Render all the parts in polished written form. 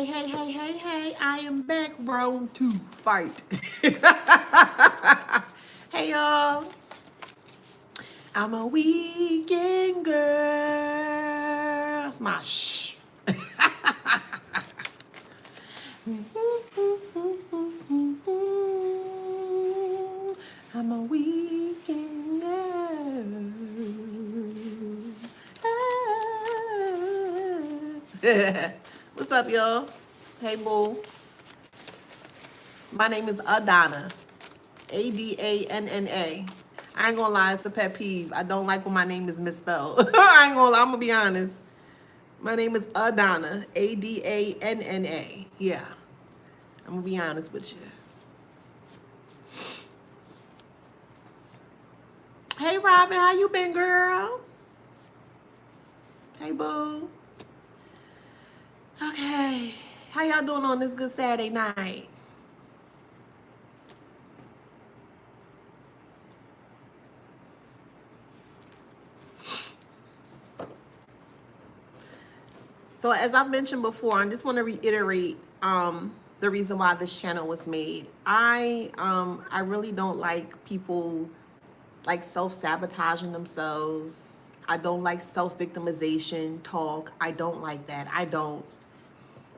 Hey, I am back, round two, fight. Hey, y'all. I'm a weekend girl. Smash. I'm a weekend girl. What's up, y'all? Hey, boo. My name is Adana. Adanna. I ain't gonna lie, it's a pet peeve. I don't like when my name is misspelled. I ain't gonna lie, I'm gonna be honest. My name is Adana. Adanna. Yeah. I'm gonna be honest with you. Hey, Robin, how you been, girl? Hey, boo. Okay. How y'all doing on this good Saturday night? So as I've mentioned before, I just want to reiterate the reason why this channel was made. I really don't like people like self-sabotaging themselves. I don't like self-victimization talk. I don't like that. I don't.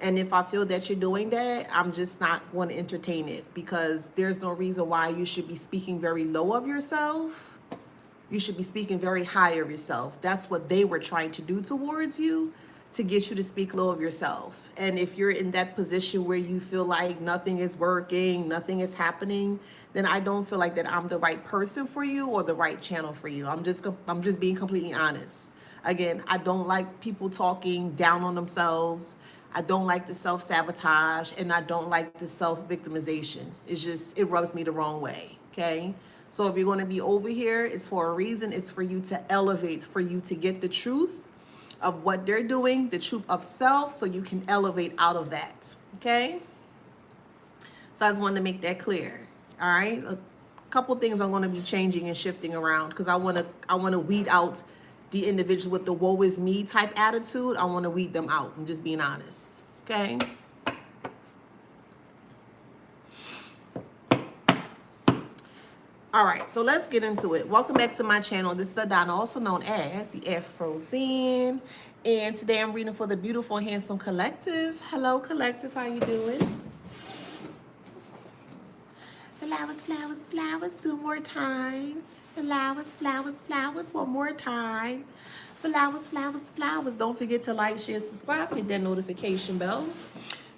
And if I feel that you're doing that, I'm just not going to entertain it, because there's no reason why you should be speaking very low of yourself. You should be speaking very high of yourself. That's what they were trying to do towards you, to get you to speak low of yourself. And if you're in that position where you feel like nothing is working, nothing is happening, then I don't feel like that I'm the right person for you or the right channel for you. I'm just being completely honest. Again, I don't like people talking down on themselves. I don't like the self-sabotage, and I don't like the self-victimization. It rubs me the wrong way, okay? So if you're going to be over here, it's for a reason. It's for you to elevate, for you to get the truth of what they're doing, the truth of self, so you can elevate out of that, okay? So I just wanted to make that clear, all right? A couple things I'm going to be changing and shifting around, because I want to weed out the individual with the woe is me type attitude. I want to weed them out. I'm just being honest, okay? All right, so let's get into it. Welcome back to my channel. This is Adana, also known as the Afro Zen. And today I'm reading for the Beautiful Handsome Collective. Hello, Collective. How you doing? Flowers, flowers, flowers, 2 more times. Flowers, flowers, flowers, 1 more time. Flowers, flowers, flowers. Don't forget to like, share, subscribe, hit that notification bell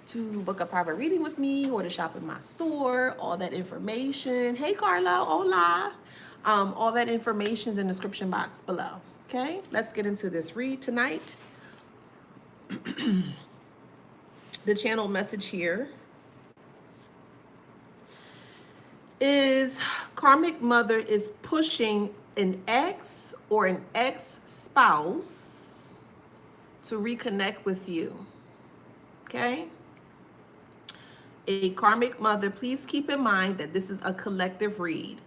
to book a private reading with me or to shop in my store. All that information. Hey, Carla. Hola. All that information is in the description box below. Okay, let's get into this read tonight. The channel message here is karmic mother is pushing an ex or an ex-spouse to reconnect with you. Okay? A karmic mother, please keep in mind that this is a collective read.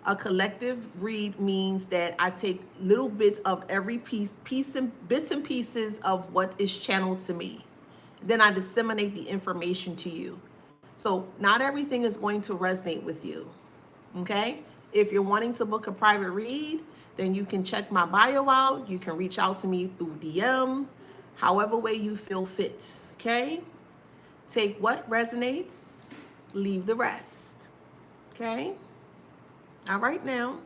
A collective read means that I take little bits of every bits and pieces of what is channeled to me. Then I disseminate the information to you. So not everything is going to resonate with you, okay? If you're wanting to book a private read, then you can check my bio out. You can reach out to me through DM, however way you feel fit, okay? Take what resonates, leave the rest, okay? All right now.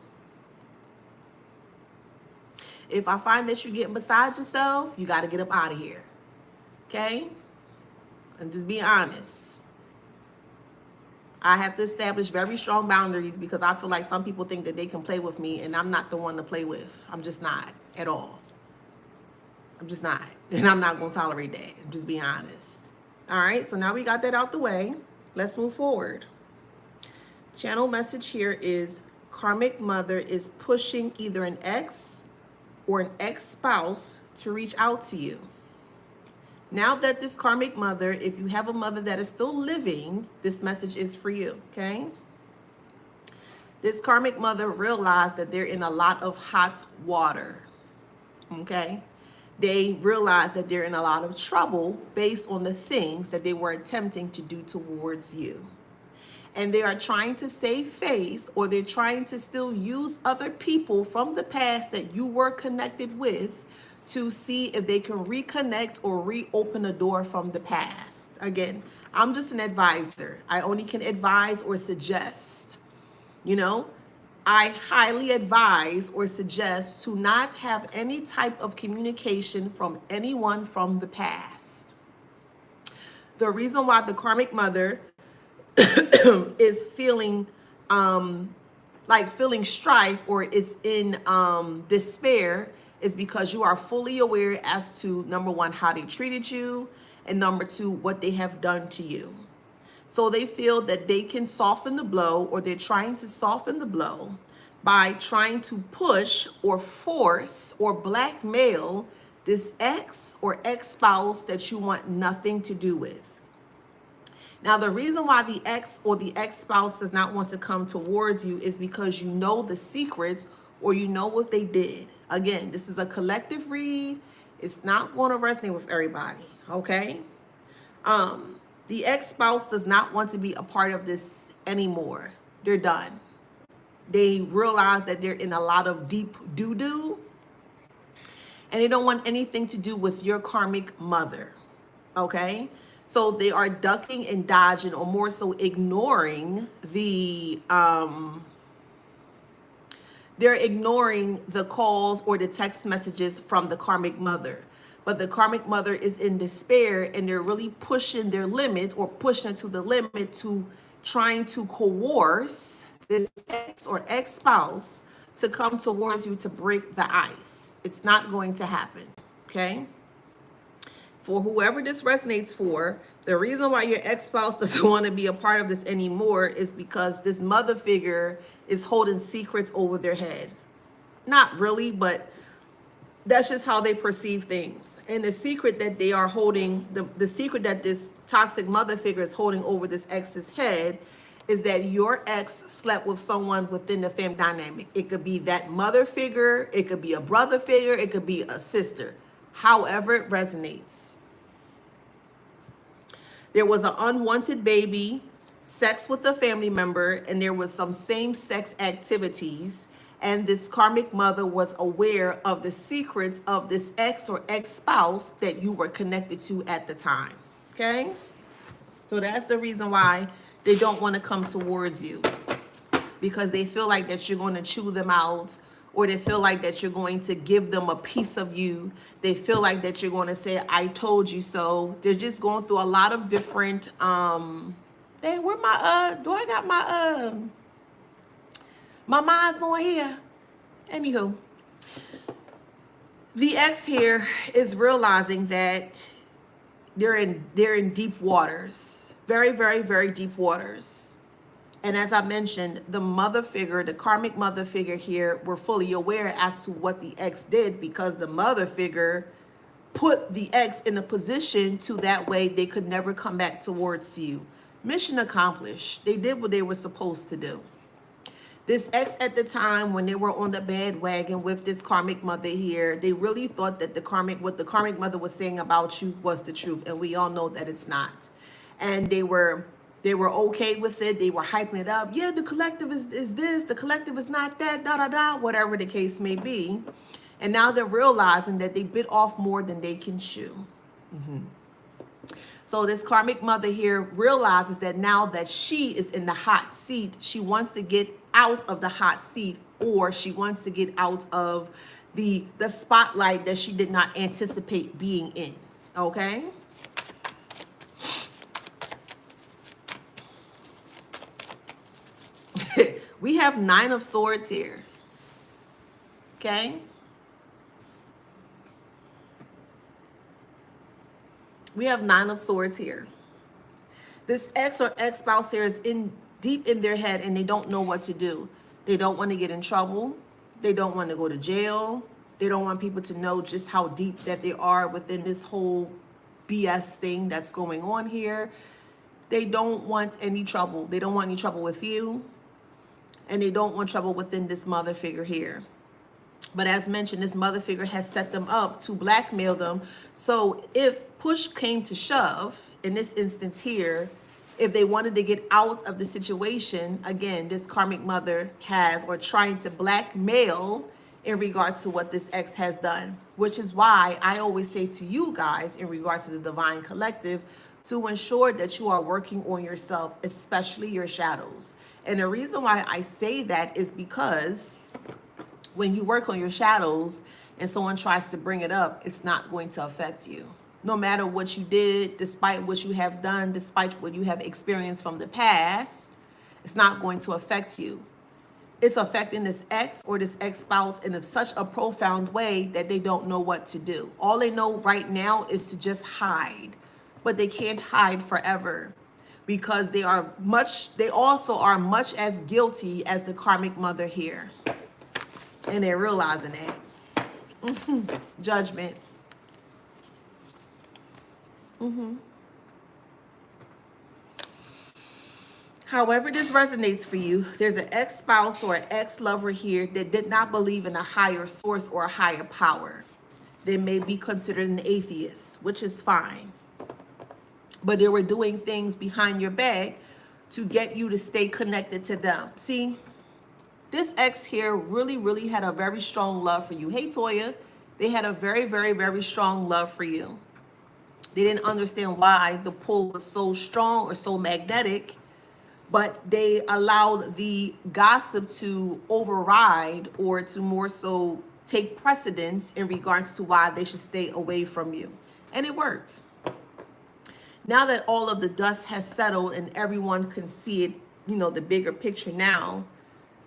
If I find that you're getting beside yourself, you got to get up out of here, okay? I'm just being honest. I have to establish very strong boundaries, because I feel like some people think that they can play with me, and I'm not the one to play with. I'm just not at all. I'm just not. And I'm not going to tolerate that. I'm just being honest. All right. So now we got that out the way. Let's move forward. Channel message here is karmic mother is pushing either an ex or an ex-spouse to reach out to you. Now that this karmic mother, if you have a mother that is still living, this message is for you, okay? This karmic mother realized that they're in a lot of hot water, okay? They realize that they're in a lot of trouble based on the things that they were attempting to do towards you. And they are trying to save face, or they're trying to still use other people from the past that you were connected with to see if they can reconnect or reopen a door from the past. Again, I'm just an advisor. I only can advise or suggest. You know, I highly advise or suggest to not have any type of communication from anyone from the past. The reason why the karmic mother is feeling like feeling strife or is in despair is because you are fully aware as to, number one, how they treated you, and number two, what they have done to you. So they feel that they can soften the blow, or they're trying to soften the blow by trying to push or force or blackmail this ex or ex-spouse that you want nothing to do with. Now, the reason why the ex or the ex-spouse does not want to come towards you is because you know the secrets, or you know what they did. Again, this is a collective read. It's not going to resonate with everybody, okay? The ex-spouse does not want to be a part of this anymore. They're done. They realize that they're in a lot of deep doo-doo, and they don't want anything to do with your karmic mother, okay? So they are ducking and dodging, or more so ignoring they're ignoring the calls or the text messages from the karmic mother. But the karmic mother is in despair, and they're really pushing their limits, or pushing to the limit, to trying to coerce this ex or ex-spouse to come towards you to break the ice. It's not going to happen, okay? For whoever this resonates for, the reason why your ex-spouse doesn't want to be a part of this anymore is because this mother figure is holding secrets over their head. Not really, but that's just how they perceive things. And the secret that they are holding, the secret that this toxic mother figure is holding over this ex's head, is that your ex slept with someone within the family dynamic. It could be that mother figure, it could be a brother figure, it could be a sister. However it resonates. There was an unwanted baby, sex with a family member, and there was some same-sex activities, and this karmic mother was aware of the secrets of this ex or ex-spouse that you were connected to at the time, okay? So that's the reason why they don't want to come towards you, because they feel like that you're going to chew them out, or they feel like that you're going to give them a piece of you. They feel like that you're going to say, I told you so. They're just going through a lot of different, dang, where my, do I got my mind's on here? Anywho, the ex here is realizing that they're in deep waters, very, very, very deep waters. And as I mentioned, the mother figure, the karmic mother figure here, were fully aware as to what the ex did, because the mother figure put the ex in a position to that way they could never come back towards you. Mission accomplished. They did what they were supposed to do. This ex at the time, when they were on the bandwagon with this karmic mother here, they really thought that what the karmic mother was saying about you was the truth. And we all know that it's not. And they were okay with it. They were hyping it up. Yeah, the collective is this, the collective is not that, da-da-da, whatever the case may be. And now they're realizing that they bit off more than they can chew. So this karmic mother here realizes that now that she is in the hot seat, she wants to get out of the hot seat, or she wants to get out of the spotlight that she did not anticipate being in, okay? We have 9 of Swords here, okay? We have 9 of Swords here. This ex or ex-spouse here is deep in their head, and they don't know what to do. They don't want to get in trouble. They don't want to go to jail. They don't want people to know just how deep that they are within this whole BS thing that's going on here. They don't want any trouble. They don't want any trouble with you. And they don't want trouble within this mother figure here. But as mentioned, this mother figure has set them up to blackmail them. So if push came to shove, in this instance here, if they wanted to get out of the situation, again, this karmic mother has or trying to blackmail in regards to what this ex has done, which is why I always say to you guys in regards to the divine collective to ensure that you are working on yourself, especially your shadows. And the reason why I say that is because when you work on your shadows and someone tries to bring it up, it's not going to affect you. No matter what you did, despite what you have done, despite what you have experienced from the past, it's not going to affect you. It's affecting this ex or this ex-spouse in such a profound way that they don't know what to do. All they know right now is to just hide, but they can't hide forever because they also are much as guilty as the karmic mother here. And they're realizing that. Judgment. However this resonates for you, there's an ex-spouse or an ex-lover here that did not believe in a higher source or a higher power. They may be considered an atheist, which is fine. But they were doing things behind your back to get you to stay connected to them. See, this ex here really had a very strong love for you. Hey, Toya, they had a very strong love for you. They didn't understand why the pull was so strong or so magnetic, but they allowed the gossip to override or to more so take precedence in regards to why they should stay away from you. And it worked. Now that all of the dust has settled and everyone can see it, the bigger picture now,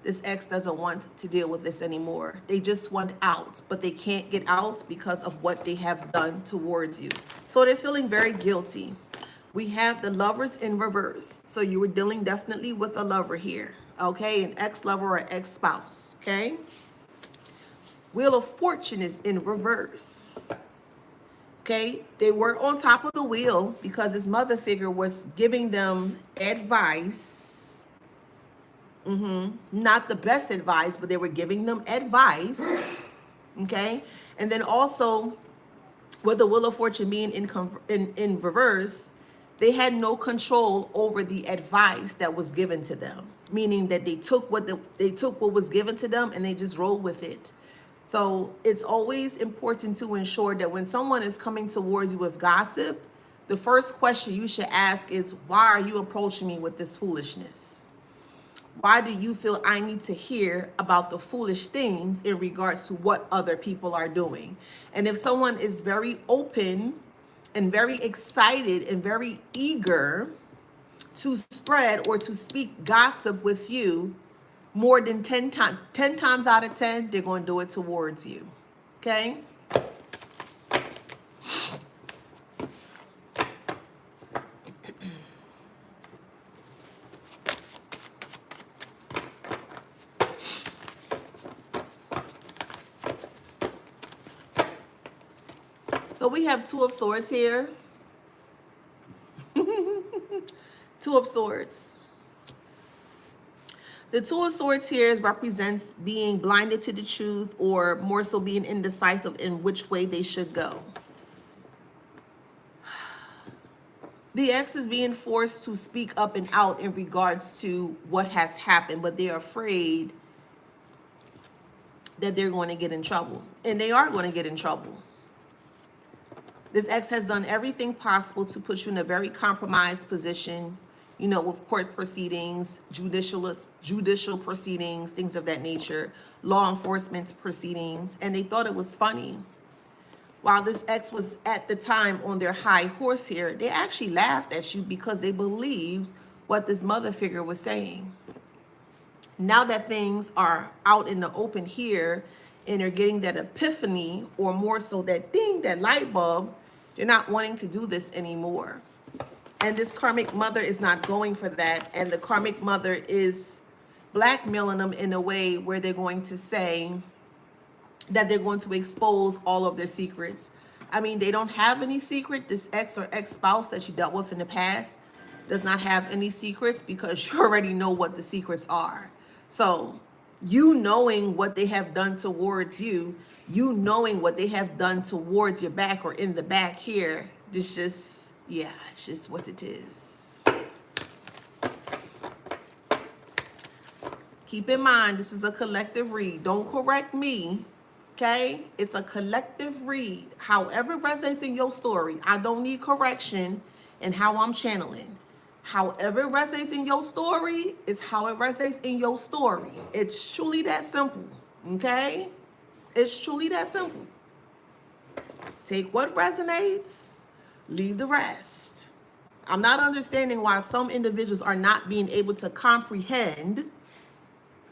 this ex doesn't want to deal with this anymore. They just want out, but they can't get out because of what they have done towards you. So they're feeling very guilty. We have the lovers in reverse. So you were dealing definitely with a lover here, okay? An ex-lover or ex-spouse, okay? Wheel of Fortune is in reverse, okay? They were on top of the wheel because this mother figure was giving them advice. Not the best advice, but they were giving them advice, okay? And then also, with the Wheel of Fortune being in reverse, they had no control over the advice that was given to them, meaning that they took what was given to them and they just rolled with it. So it's always important to ensure that when someone is coming towards you with gossip, the first question you should ask is, why are you approaching me with this foolishness? Why do you feel I need to hear about the foolish things in regards to what other people are doing? And if someone is very open and very excited and very eager to spread or to speak gossip with you, more than 10 times out of 10, they're going to do it towards you. Okay? So we have Two of Swords here. Two of Swords. The Two of Swords here represents being blinded to the truth, or more so being indecisive in which way they should go. The ex is being forced to speak up and out in regards to what has happened, but they're afraid that they're going to get in trouble. And they are going to get in trouble. This ex has done everything possible to put you in a very compromised position, with court proceedings, judicial proceedings, things of that nature, law enforcement proceedings, and they thought it was funny. While this ex was at the time on their high horse here, they actually laughed at you because they believed what this mother figure was saying. Now that things are out in the open here and they're getting that epiphany, or more so that ding, that light bulb, they're not wanting to do this anymore. And this karmic mother is not going for that. And the karmic mother is blackmailing them in a way where they're going to say that they're going to expose all of their secrets. I mean, they don't have any secret. This ex or ex-spouse that you dealt with in the past does not have any secrets because you already know what the secrets are. So You knowing what they have done towards you, you knowing what they have done towards your back or in the back here, it's just, yeah, it's just what it is. Keep in mind, this is a collective read. Don't correct me, okay? It's a collective read. However it resonates in your story, I don't need correction in how I'm channeling. However it resonates in your story is how it resonates in your story. It's truly that simple, okay? It's truly that simple. Take what resonates, leave the rest. I'm not understanding why some individuals are not being able to comprehend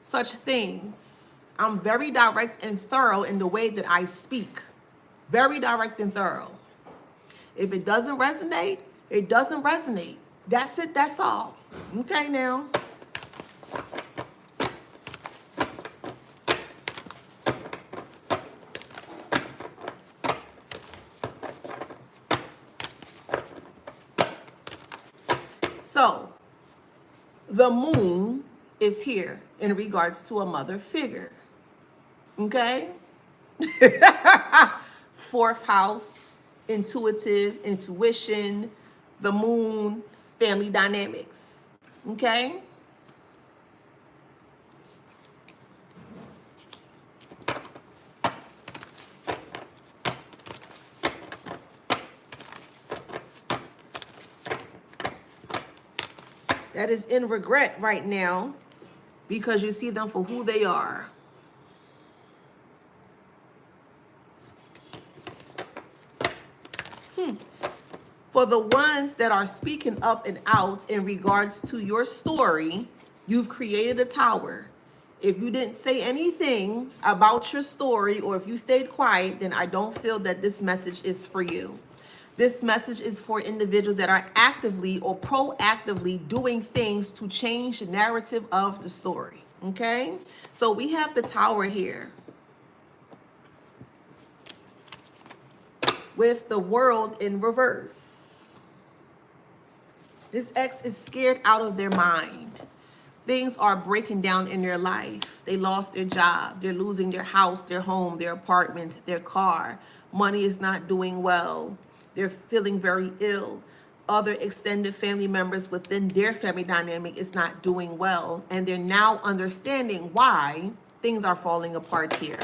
such things. I'm very direct and thorough in the way that I speak. Very direct and thorough. If it doesn't resonate, it doesn't resonate. That's it, that's all. Okay now. So, the moon is here in regards to a mother figure. Okay? Fourth house, intuitive, intuition, the moon, family dynamics. Okay? That is in regret right now because you see them for who they are. For the ones that are speaking up and out in regards to your story, you've created a tower. If you didn't say anything about your story or if you stayed quiet, then I don't feel that this message is for you. This message is for individuals that are actively or proactively doing things to change the narrative of the story. Okay? So we have the tower here with the world in reverse. This ex is scared out of their mind. Things are breaking down in their life. They lost their job. They're losing their house, their home, their apartment, their car. Money is not doing well. They're feeling very ill. Other extended family members within their family dynamic is not doing well. And they're now understanding why things are falling apart here.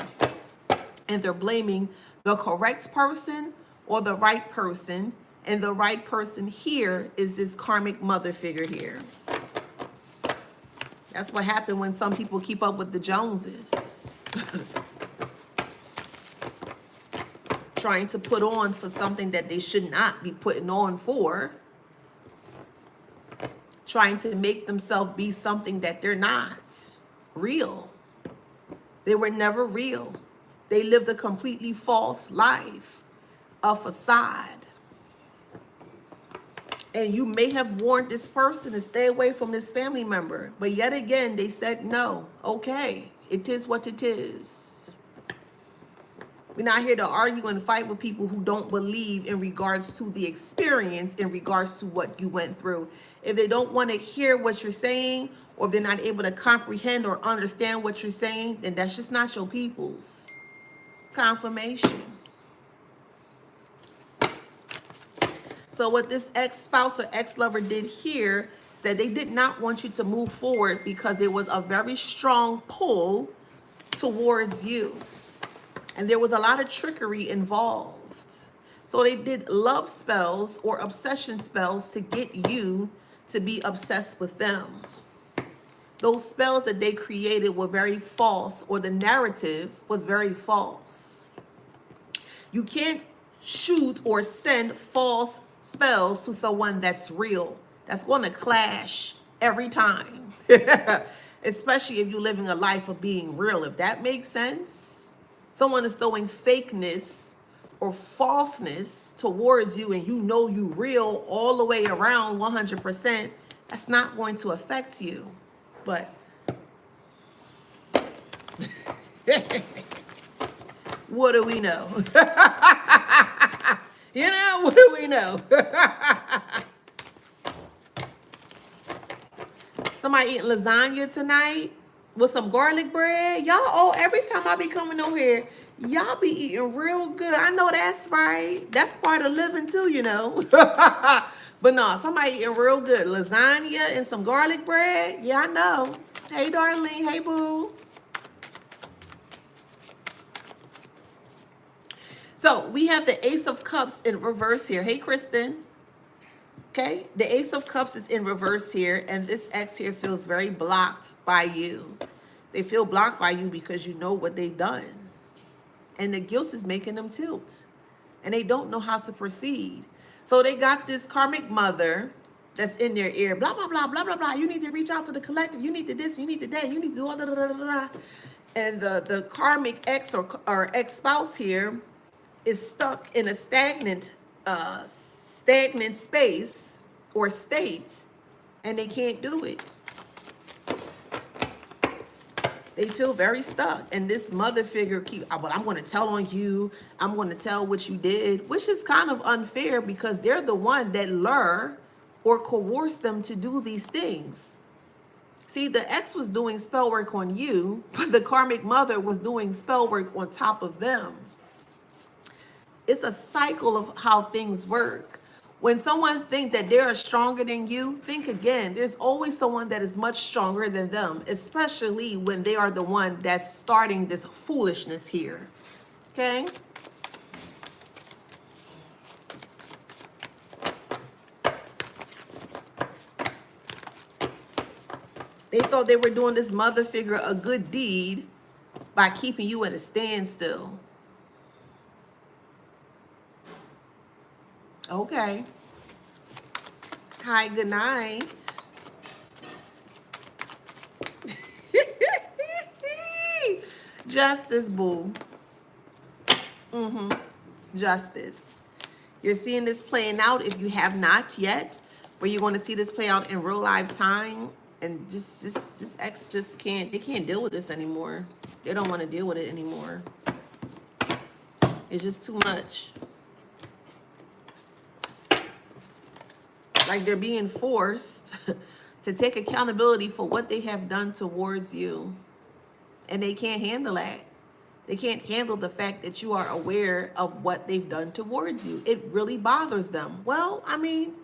And they're blaming the correct person or the right person. And the right person here is this karmic mother figure here. That's what happened when some people keep up with the Joneses. Trying to put on for something that they should not be putting on for. Trying to make themselves be something that they're not. Real. They were never real. They lived a completely false life. A facade. And you may have warned this person to stay away from this family member. But yet again, they said no. Okay, it is what it is. We're not here to argue and fight with people who don't believe in regards to the experience, in regards to what you went through. If they don't want to hear what you're saying, or if they're not able to comprehend or understand what you're saying, then that's just not your people's confirmation. So what this ex-spouse or ex-lover did here said they did not want you to move forward because there was a very strong pull towards you. And there was a lot of trickery involved. So they did love spells or obsession spells to get you to be obsessed with them. Those spells that they created were very false, or the narrative was very false. You can't shoot or send false spells to someone that's real. That's going to clash every time. Especially if you're living a life of being real. If that makes sense. Someone is throwing fakeness or falseness towards you and you know you real all the way around 100%. That's not going to affect you. But what do we know? You know, what do we know? Somebody eating lasagna tonight? with some garlic bread. Y'all, oh, every time I be coming over here, y'all be eating real good. I know that's right. That's part of living too, you know. But no, somebody eating real good. Lasagna and some garlic bread. Yeah, I know. Hey, darling. Hey, boo. So we have the Ace of Cups in reverse here. Hey, Kristen. Okay, the Ace of Cups is in reverse here, and this ex here feels very blocked by you. They feel blocked by you because you know what they've done. And the guilt is making them tilt. And they don't know how to proceed. So they got this karmic mother that's in their ear, blah, blah, blah, blah, blah, blah. You need to reach out to the collective. You need to this, you need to that, you need to do all that. And the karmic ex or ex-spouse here is stuck in a stagnant space or state, and they can't do it. They feel very stuck. And this mother figure well, I'm going to tell on you. I'm going to tell what you did, which is kind of unfair because they're the one that lure or coerce them to do these things. See, the ex was doing spell work on you, but the karmic mother was doing spell work on top of them. It's a cycle of how things work. When someone thinks that they're stronger than you, think again. There's always someone that is much stronger than them, especially when they are the one that's starting this foolishness here. Okay? They thought they were doing this mother figure a good deed by keeping you at a standstill. Okay. Hi, good night. Justice, boo. Justice. You're seeing this playing out if you have not yet, but you're going to see this play out in real life time. And this ex just can't, they can't deal with this anymore. They don't want to deal with it anymore. It's just too much. Like they're being forced to take accountability for what they have done towards you. And they can't handle that. They can't handle the fact that you are aware of what they've done towards you. It really bothers them. Well, I mean,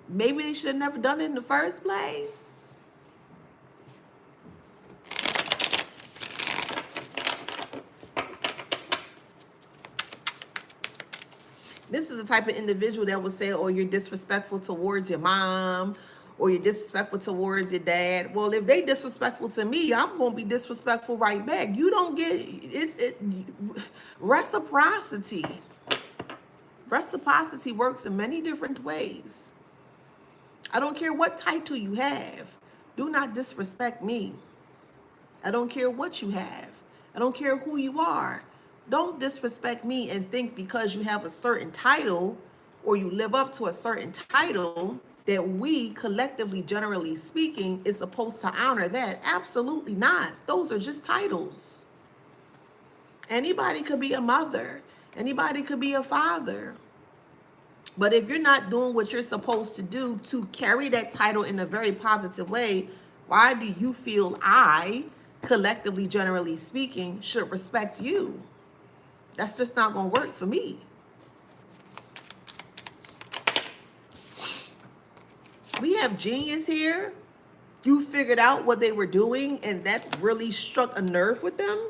maybe they should have never done it in the first place. This is the type of individual that will say, oh, you're disrespectful towards your mom, or you're disrespectful towards your dad. Well, if they disrespectful to me, I'm going to be disrespectful right back. You don't get reciprocity. Reciprocity works in many different ways. I don't care what title you have. Do not disrespect me. I don't care what you have. I don't care who you are. Don't disrespect me and think because you have a certain title or you live up to a certain title that we collectively, generally speaking, is supposed to honor that. Absolutely not. Those are just titles. Anybody could be a mother. Anybody could be a father. But if you're not doing what you're supposed to do to carry that title in a very positive way, why do you feel I, collectively, generally speaking, should respect you? That's just not going to work for me. We have genius here. You figured out what they were doing, and that really struck a nerve with them.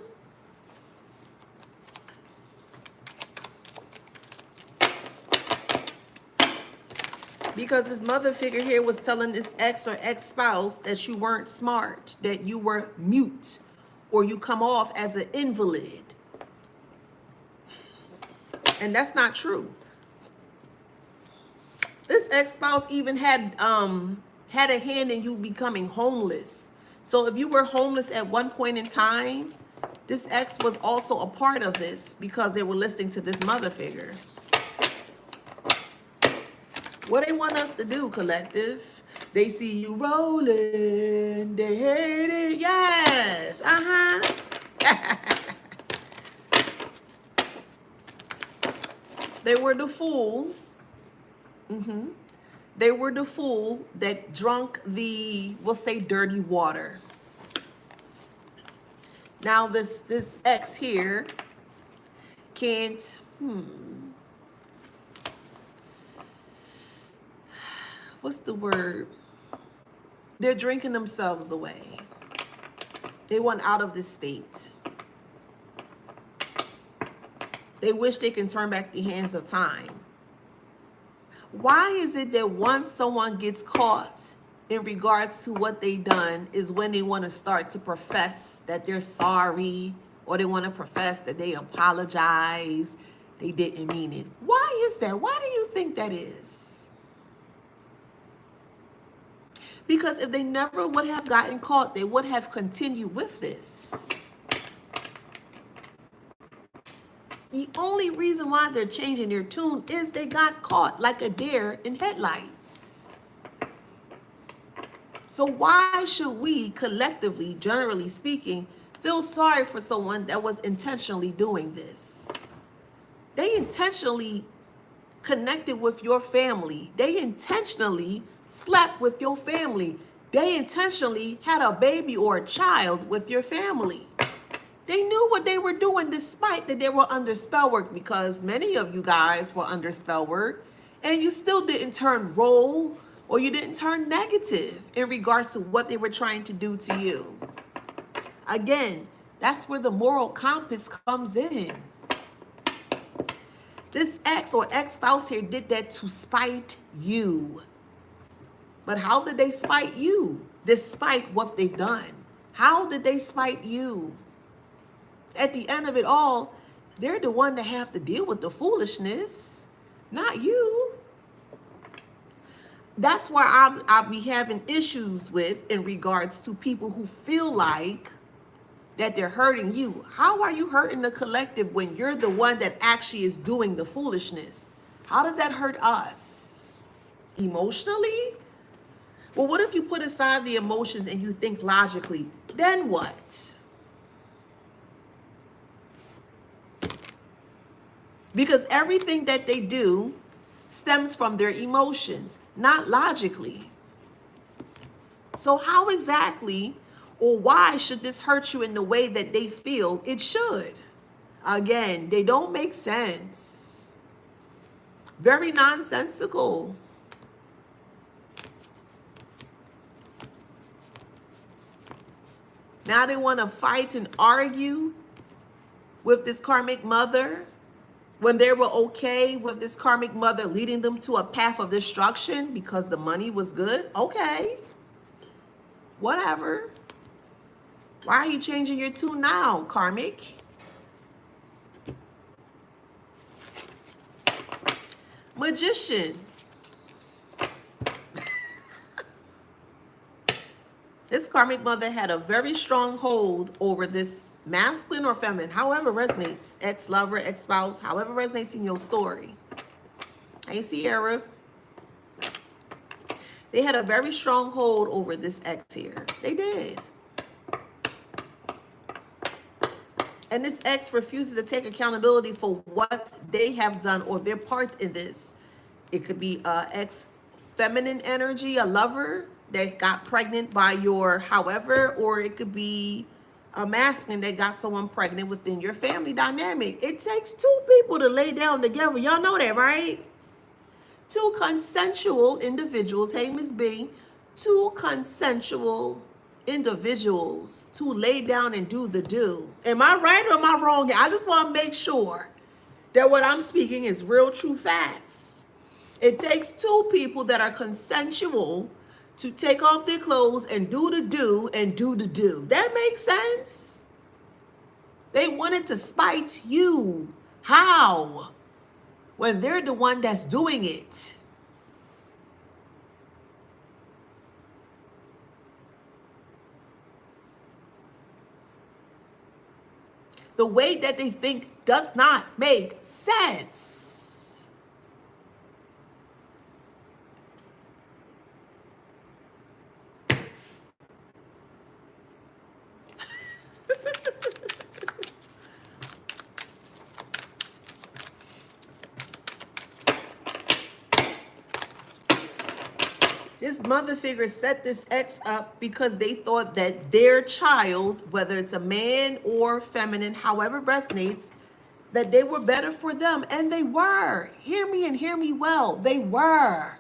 Because this mother figure here was telling this ex or ex-spouse that you weren't smart, that you were mute, or you come off as an invalid. And that's not true. This ex-spouse even had a hand in you becoming homeless. So if you were homeless at one point in time, this ex was also a part of this because they were listening to this mother figure. What they want us to do, collective? They see you rolling, they hate it. Yes, They were the fool. They were the fool that drunk the, we'll say, dirty water. Now this ex here can't, what's the word? They're drinking themselves away. They want out of this state. They wish they can turn back the hands of time. Why is it that once someone gets caught in regards to what they done is when they want to start to profess that they're sorry, or they want to profess that they apologize, they didn't mean it? Why is that? Why do you think that is? Because if they never would have gotten caught, they would have continued with this. The only reason why they're changing their tune is they got caught like a deer in headlights. So why should we collectively, generally speaking, feel sorry for someone that was intentionally doing this? They intentionally connected with your family. They intentionally slept with your family. They intentionally had a baby or a child with your family. They knew what they were doing despite that they were under spell work, because many of you guys were under spell work and you still didn't turn role, or you didn't turn negative in regards to what they were trying to do to you. Again, that's where the moral compass comes in. This ex or ex-spouse here did that to spite you. But how did they spite you despite what they've done? How did they spite you? At the end of it all, they're the one that have to deal with the foolishness, not you. That's why I'll be having issues with in regards to people who feel like that they're hurting you. How are you hurting the collective when you're the one that actually is doing the foolishness? How does that hurt us? Emotionally? Well, what if you put aside the emotions and you think logically? Then what? Because everything that they do stems from their emotions, not logically. So how exactly or why should this hurt you in the way that they feel it should? Again, they don't make sense. Very nonsensical. Now they want to fight and argue with this karmic mother when they were okay with this karmic mother leading them to a path of destruction because the money was good. Okay, whatever. Why are you changing your tune now, karmic? Magician. This karmic mother had a very strong hold over this masculine or feminine, however resonates, ex-lover, ex-spouse, however resonates in your story. Hey, Sierra. They had a very strong hold over this ex here. They did. And this ex refuses to take accountability for what they have done or their part in this. It could be ex-feminine energy, a lover that got pregnant by your however, or it could be a masculine that got someone pregnant within your family dynamic. It takes two people to lay down together. Y'all know that, right? Two consensual individuals. Hey, Miss B. Two consensual individuals to lay down and do the do. Am I right or am I wrong? I just want to make sure that what I'm speaking is real, true facts. It takes two people that are consensual to take off their clothes and do the do and do the do. That makes sense? They wanted to spite you. How? When they're the one that's doing it. The way that they think does not make sense. this mother figure set this ex up because they thought that their child, whether it's a man or feminine, however it resonates, that they were better for them. And they were. Hear me and hear me well. They were.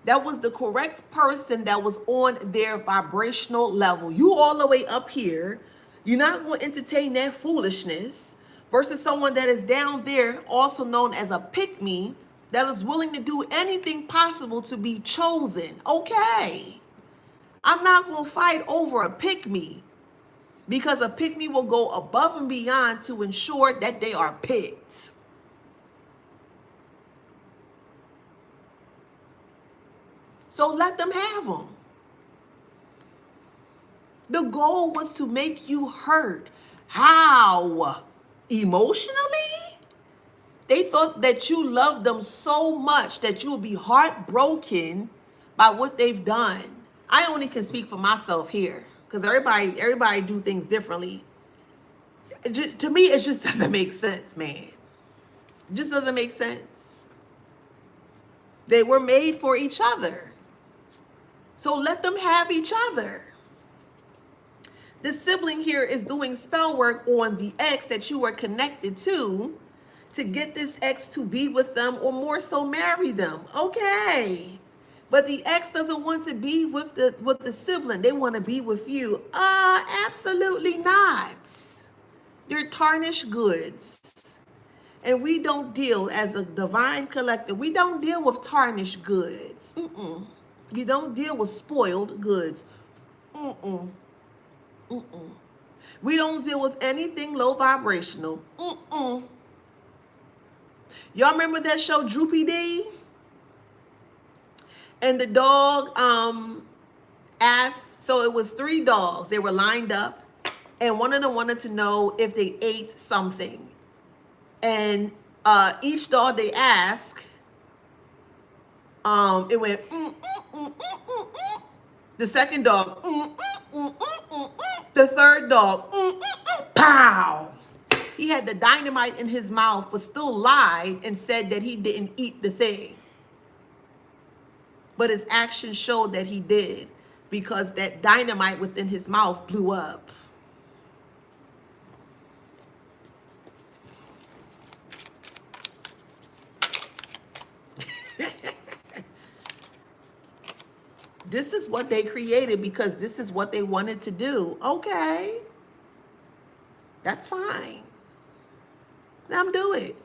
That was the correct person that was on their vibrational level. You all the way up here, you're not going to entertain that foolishness versus someone that is down there, also known as a pick-me, that is willing to do anything possible to be chosen. Okay. I'm not going to fight over a pick-me because a pick-me will go above and beyond to ensure that they are picked. So let them have them. The goal was to make you hurt. How? Emotionally? They thought that you loved them so much that you would be heartbroken by what they've done. I only can speak for myself here because everybody do things differently. To me, it just doesn't make sense, man. It just doesn't make sense. They were made for each other. So let them have each other. The sibling here is doing spell work on the ex that you are connected to get this ex to be with them or more so marry them. Okay. But the ex doesn't want to be with the sibling. They want to be with you. Absolutely not. They're tarnished goods. And we don't deal, as a divine collective, we don't deal with tarnished goods. You don't deal with spoiled goods. We don't deal with anything low vibrational. Y'all remember that show Droopy D? And the dog asked, so it was 3 dogs. They were lined up. And one of them wanted to know if they ate something. And each dog they asked, it went, The second dog, The third dog, pow. He had the dynamite in his mouth, but still lied and said that he didn't eat the thing. But his actions showed that he did, because that dynamite within his mouth blew up. This is what they created because this is what they wanted to do. Okay. That's fine. Let them do it.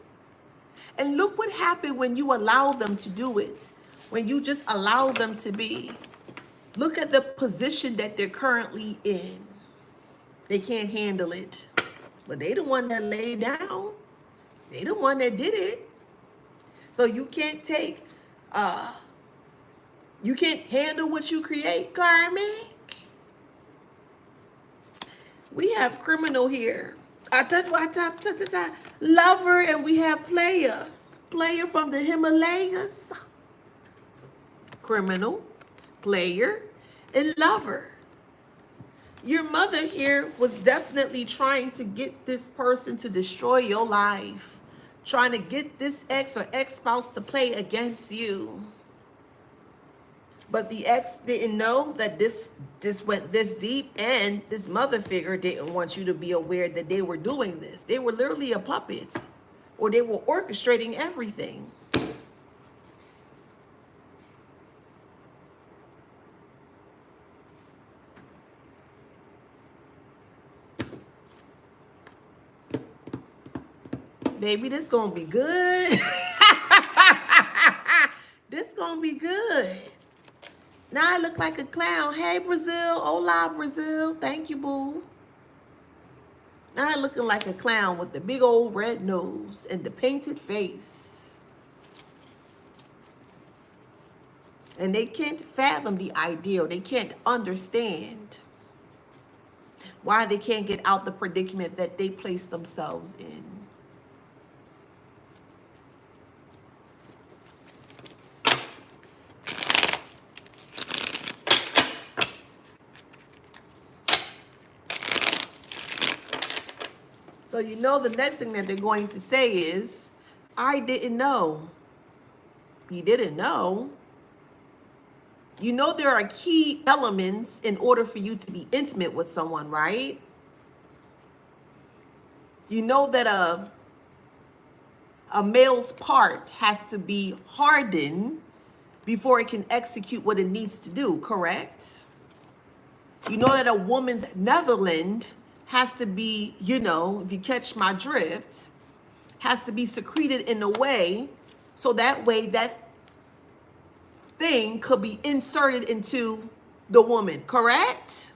And look what happened when you allow them to do it. When you just allow them to be. Look at the position that they're currently in. They can't handle it. But they the one that laid down. They the one that did it. So you can't take you can't handle what you create, Karmic. We have criminal here. Lover, and we have player. Player from the Himalayas. Criminal, player, and lover. Your mother here was definitely trying to get this person to destroy your life. Trying to get this ex or ex-spouse to play against you. But the ex didn't know that this went this deep, and this mother figure didn't want you to be aware that they were doing this. They were literally a puppet, or they were orchestrating everything. Baby, this gonna be good. This gonna be good. Now I look like a clown. Hey, Brazil. Hola, Brazil. Thank you, boo. Now I'm looking like a clown with the big old red nose and the painted face. And they can't fathom the ideal. They can't understand why they can't get out the predicament that they placed themselves in. So you know the next thing that they're going to say is, I didn't know. You didn't know. You know there are key elements in order for you to be intimate with someone, right? You know that a male's part has to be hardened before it can execute what it needs to do, correct? You know that a woman's Netherland has to be, you know, if you catch my drift, has to be secreted in a way so that way that thing could be inserted into the woman, correct?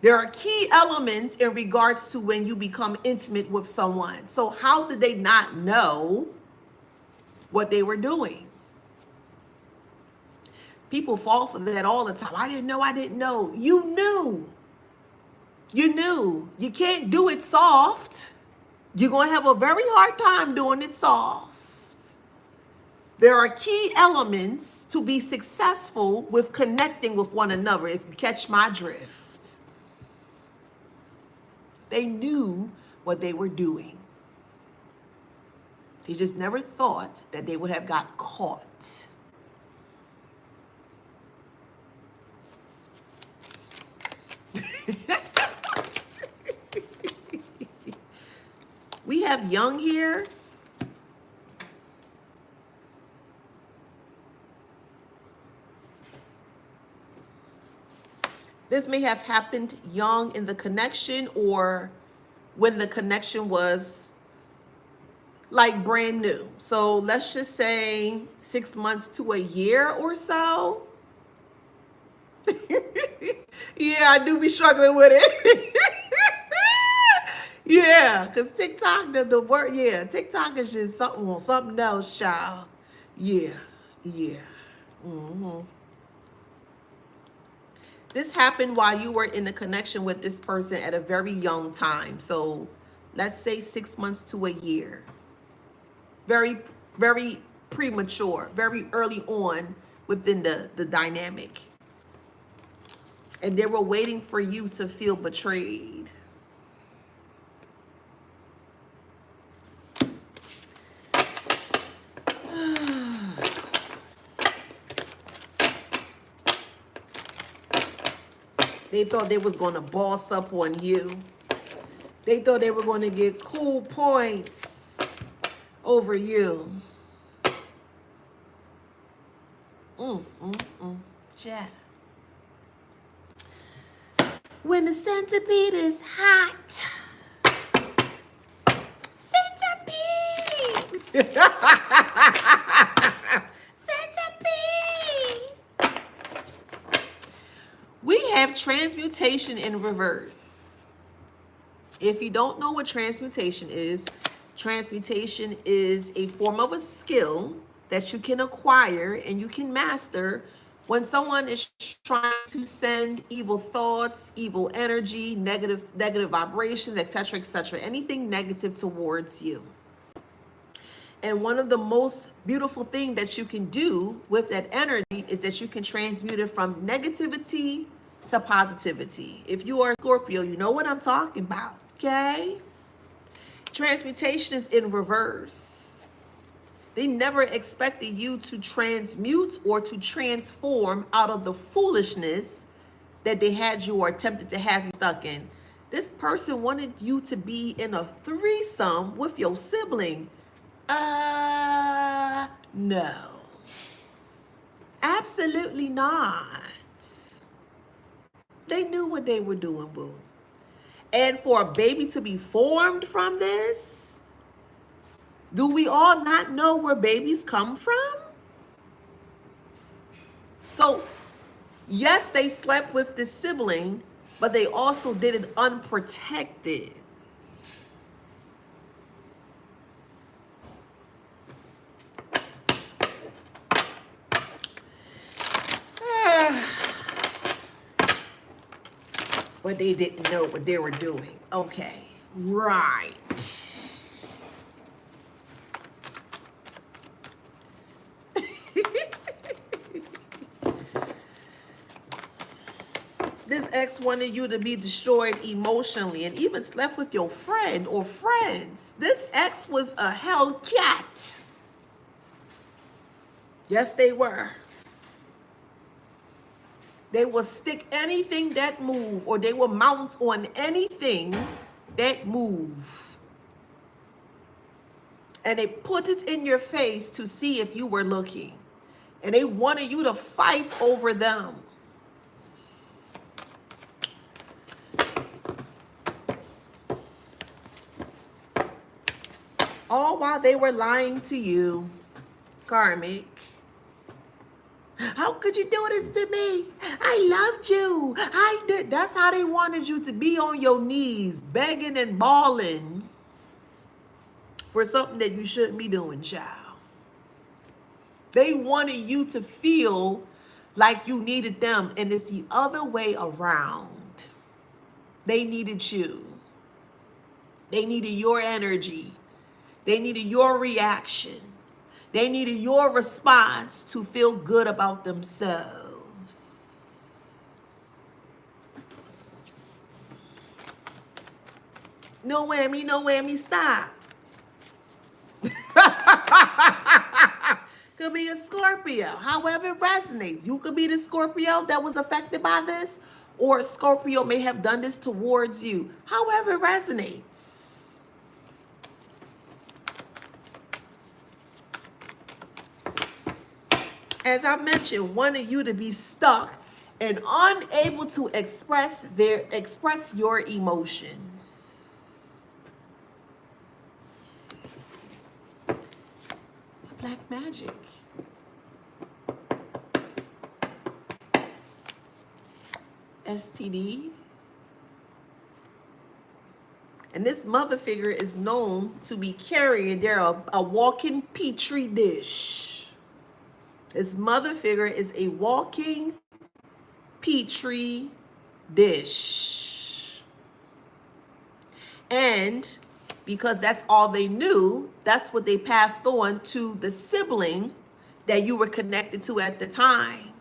There are key elements in regards to when you become intimate with someone. So how did they not know what they were doing? People fall for that all the time. I didn't know, I didn't know. You knew. You knew. You can't do it soft. You're going to have a very hard time doing it soft. There are key elements to be successful with connecting with one another, if you catch my drift. They knew what they were doing. They just never thought that they would have got caught. We have Young here. This may have happened young in the connection or when the connection was like brand new. So let's just say 6 months to a year or so. Yeah, I do be struggling with it. Yeah, because TikTok, the word, yeah, TikTok is just something else, child. Yeah, yeah. This happened while you were in a connection with this person at a very young time. So let's say 6 months to a year. Very, very premature, very early on within the dynamic. And they were waiting for you to feel betrayed. They thought they was going to boss up on you. They thought they were going to get cool points over you. Yeah. When the centipede is hot. Centipede! Centipede! We have transmutation in reverse. If you don't know what transmutation is a form of a skill that you can acquire and you can master when someone is trying to send evil thoughts, evil energy, negative vibrations, etc., anything negative towards you. And one of the most beautiful things that you can do with that energy is that you can transmute it from negativity to positivity. If you are a Scorpio, you know what I'm talking about, okay? Transmutation is in reverse. They never expected you to transmute or to transform out of the foolishness that they had you or attempted to have you stuck in. This person wanted you to be in a threesome with your sibling. No. Absolutely not. They knew what they were doing, boo. And for a baby to be formed from this, do we all not know where babies come from? So, yes, they slept with the sibling, but they also did it unprotected. But they didn't know what they were doing. Okay, right. This ex wanted you to be destroyed emotionally and even slept with your friend or friends. This ex was a hellcat. Yes, they were. They will stick anything that move, or they will mount on anything that move. And they put it in your face to see if you were looking. And they wanted you to fight over them. All while they were lying to you, Karmic. How could you do this to me? I loved you. I did. That's how they wanted you to be, on your knees, begging and bawling for something that you shouldn't be doing, child. They wanted you to feel like you needed them, and it's the other way around. They needed you. They needed your energy. They needed your reaction. They needed your response to feel good about themselves. No whammy, stop. Could be a Scorpio, however it resonates. You could be the Scorpio that was affected by this, or a Scorpio may have done this towards you, however it resonates. As I mentioned, wanted you to be stuck and unable to express your emotions. Black magic. STD. And this mother figure is known to be carrying, they're a walking petri dish. This mother figure is a walking petri dish. And because that's all they knew, that's what they passed on to the sibling that you were connected to at the time.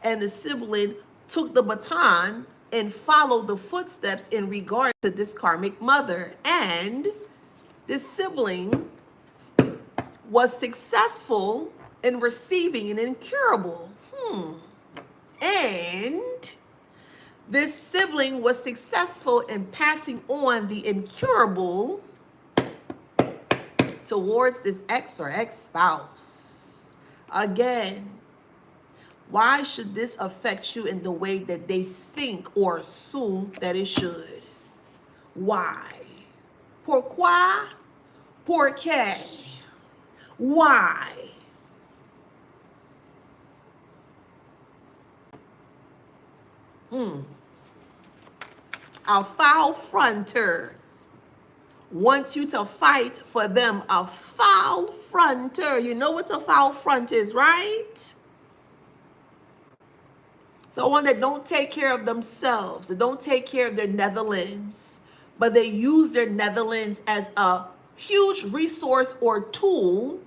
And the sibling took the baton and followed the footsteps in regard to this karmic mother. And this sibling was successful in receiving an incurable. And this sibling was successful in passing on the incurable towards this ex or ex-spouse. Again, why should this affect you in the way that they think or assume that it should? Why? Pourquoi? Pourquoi? Why? A foul fronter wants you to fight for them. A foul fronter. You know what a foul front is, right? Someone that don't take care of themselves. They don't take care of their Netherlands. But they use their Netherlands as a huge resource or tool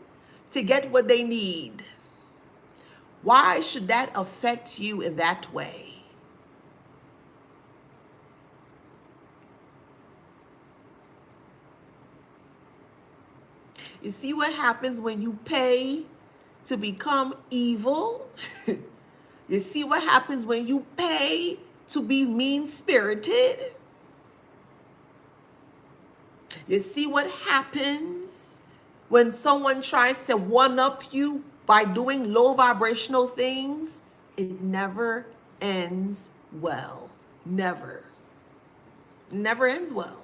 to get what they need. Why should that affect you in that way? You see what happens when you pay to become evil? You see what happens when you pay to be mean-spirited? You see what happens when someone tries to one-up you by doing low vibrational things? It never ends well. Never. Never ends well.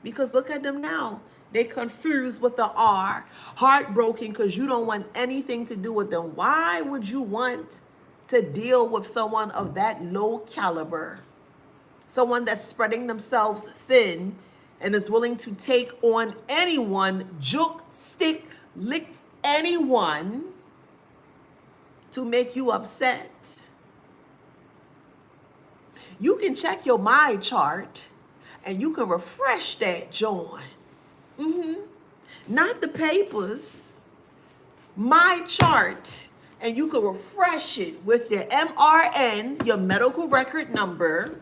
Because look at them now. They confused with the R. Heartbroken because you don't want anything to do with them. Why would you want to deal with someone of that low caliber? Someone that's spreading themselves thin and is willing to take on anyone, juke, stick, lick anyone to make you upset. You can check your My chart and you can refresh that joint. Not the papers, My chart, and you can refresh it with your MRN, your medical record number,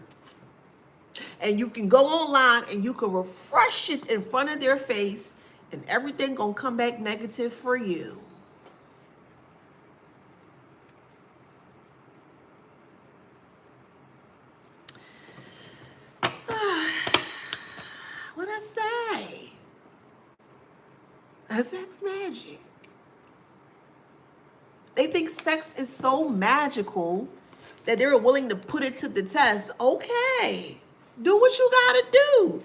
and you can go online and you can refresh it in front of their face, and everything gonna come back negative for you. I say? Sex magic. They think sex is so magical that they're willing to put it to the test. Okay, do what you gotta do.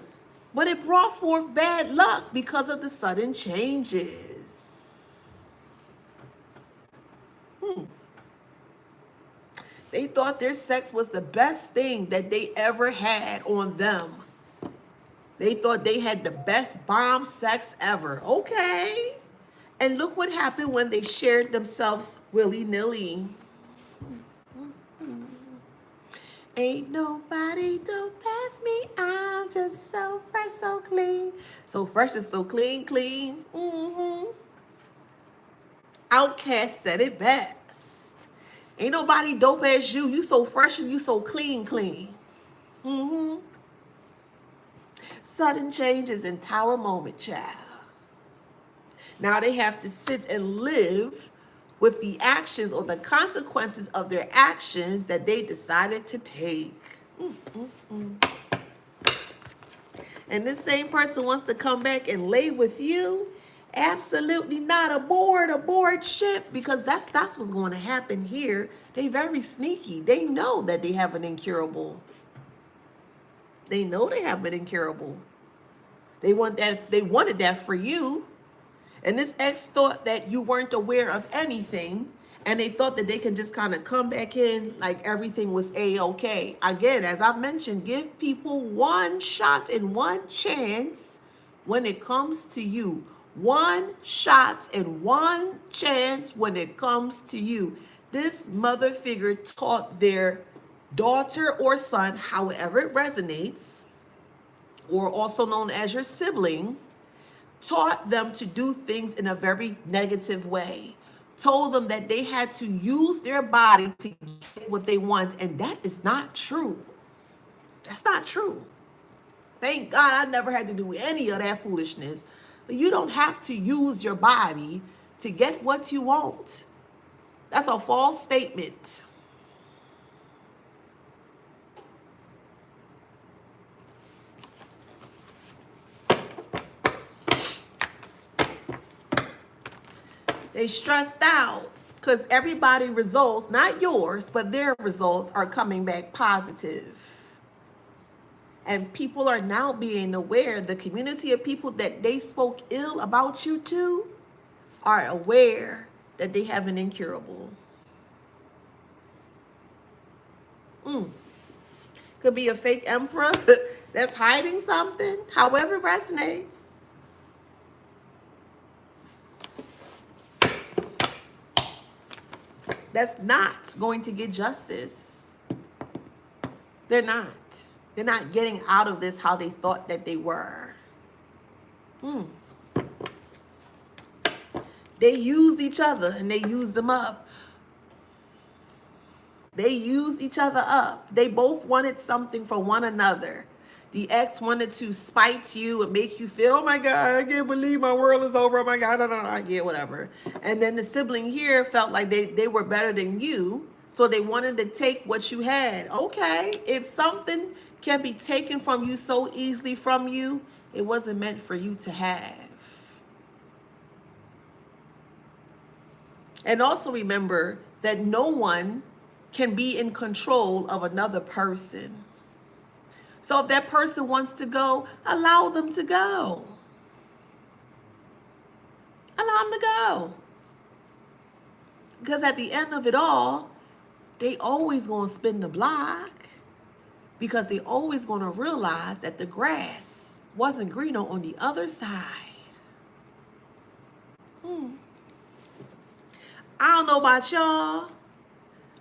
But it brought forth bad luck because of the sudden changes. They thought their sex was the best thing that they ever had on them. They thought they had the best bomb sex ever. Okay. And look what happened when they shared themselves willy-nilly. Ain't nobody don't pass me. I'm just so fresh, so clean. So fresh and so clean, clean. Outkast said it best. Ain't nobody dope as you. You so fresh and you so clean, clean. Sudden changes in tower moment, child. Now they have to sit and live with the actions or the consequences of their actions that they decided to take. And this same person wants to come back and lay with you. Absolutely not. Aboard ship, because that's what's going to happen here. They very sneaky. They know that they have an incurable. They know they have an incurable. They wanted that for you. And this ex thought that you weren't aware of anything, and they thought that they can just kind of come back in like everything was A-okay. Again, as I've mentioned, give people one shot and one chance when it comes to you. One shot and one chance when it comes to you. This mother figure taught their daughter or son, however it resonates, or also known as your sibling, taught them to do things in a very negative way. Told them that they had to use their body to get what they want, and that is not true. That's not true. Thank God I never had to do any of that foolishness. But you don't have to use your body to get what you want. That's a false statement. They stressed out because everybody's results, not yours, but their results are coming back positive. And people are now being aware, the community of people that they spoke ill about you to are aware that they have an incurable. Could be a fake emperor that's hiding something, however it resonates. That's not going to get justice. They're not. They're not getting out of this how they thought that they were. They used each other and they used them up. They used each other up. They both wanted something from one another. The ex wanted to spite you and make you feel, oh my God, I can't believe my world is over. Oh my God, I get whatever. And then the sibling here felt like they were better than you. So they wanted to take what you had. Okay, if something can be taken from you so easily from you, it wasn't meant for you to have. And also remember that no one can be in control of another person. So if that person wants to go, allow them to go. Allow them to go. Because at the end of it all, they always going to spin the block, because they always going to realize that the grass wasn't greener on the other side. I don't know about y'all,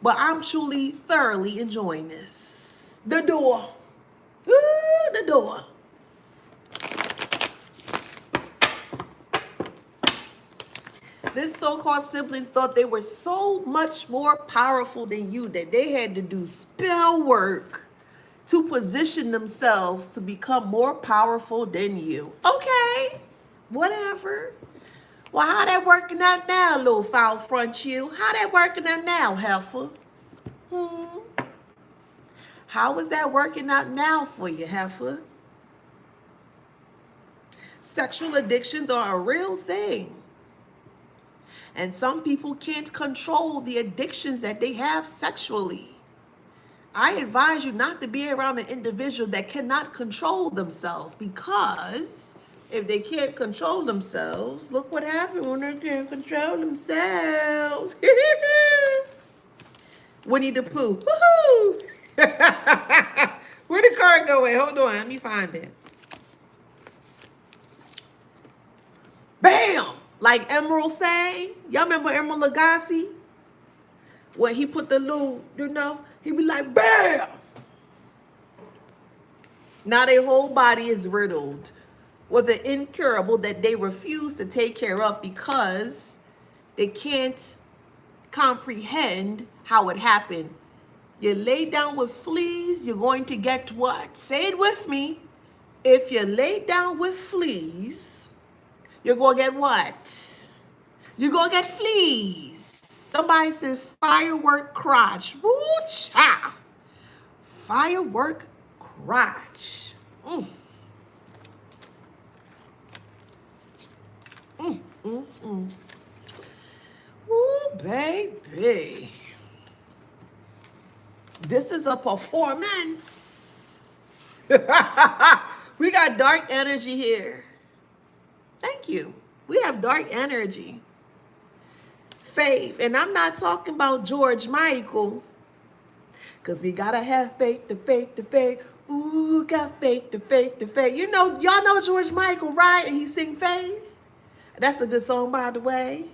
but I'm truly thoroughly enjoying this. The door. Ooh, the door. This so-called sibling thought they were so much more powerful than you that they had to do spell work to position themselves to become more powerful than you. Okay, whatever. Well, how that working out now, little foul front you? How that working out now, heifer? How is that working out now for you, heifer? Sexual addictions are a real thing. And some people can't control the addictions that they have sexually. I advise you not to be around an individual that cannot control themselves, because if they can't control themselves, look what happened when they can't control themselves. Winnie the Pooh. Woohoo! Where the card go away? Hold on, let me find it. Bam! Like Emerald say. Y'all remember Emerald Lagasse? When he put the little, he be like, bam! Now their whole body is riddled with an incurable that they refuse to take care of because they can't comprehend how it happened. You lay down with fleas, you're going to get what? Say it with me. If you lay down with fleas, you're going to get what? You're going to get fleas. Somebody said firework crotch. Woo cha! Firework crotch. Ooh, baby. This is a performance. We got dark energy here. Thank you. We have dark energy. Faith. And I'm not talking about George Michael. Because we got to have faith to faith to faith. Ooh, got faith to faith to faith. Y'all know George Michael, right? And he sing Faith. That's a good song, by the way.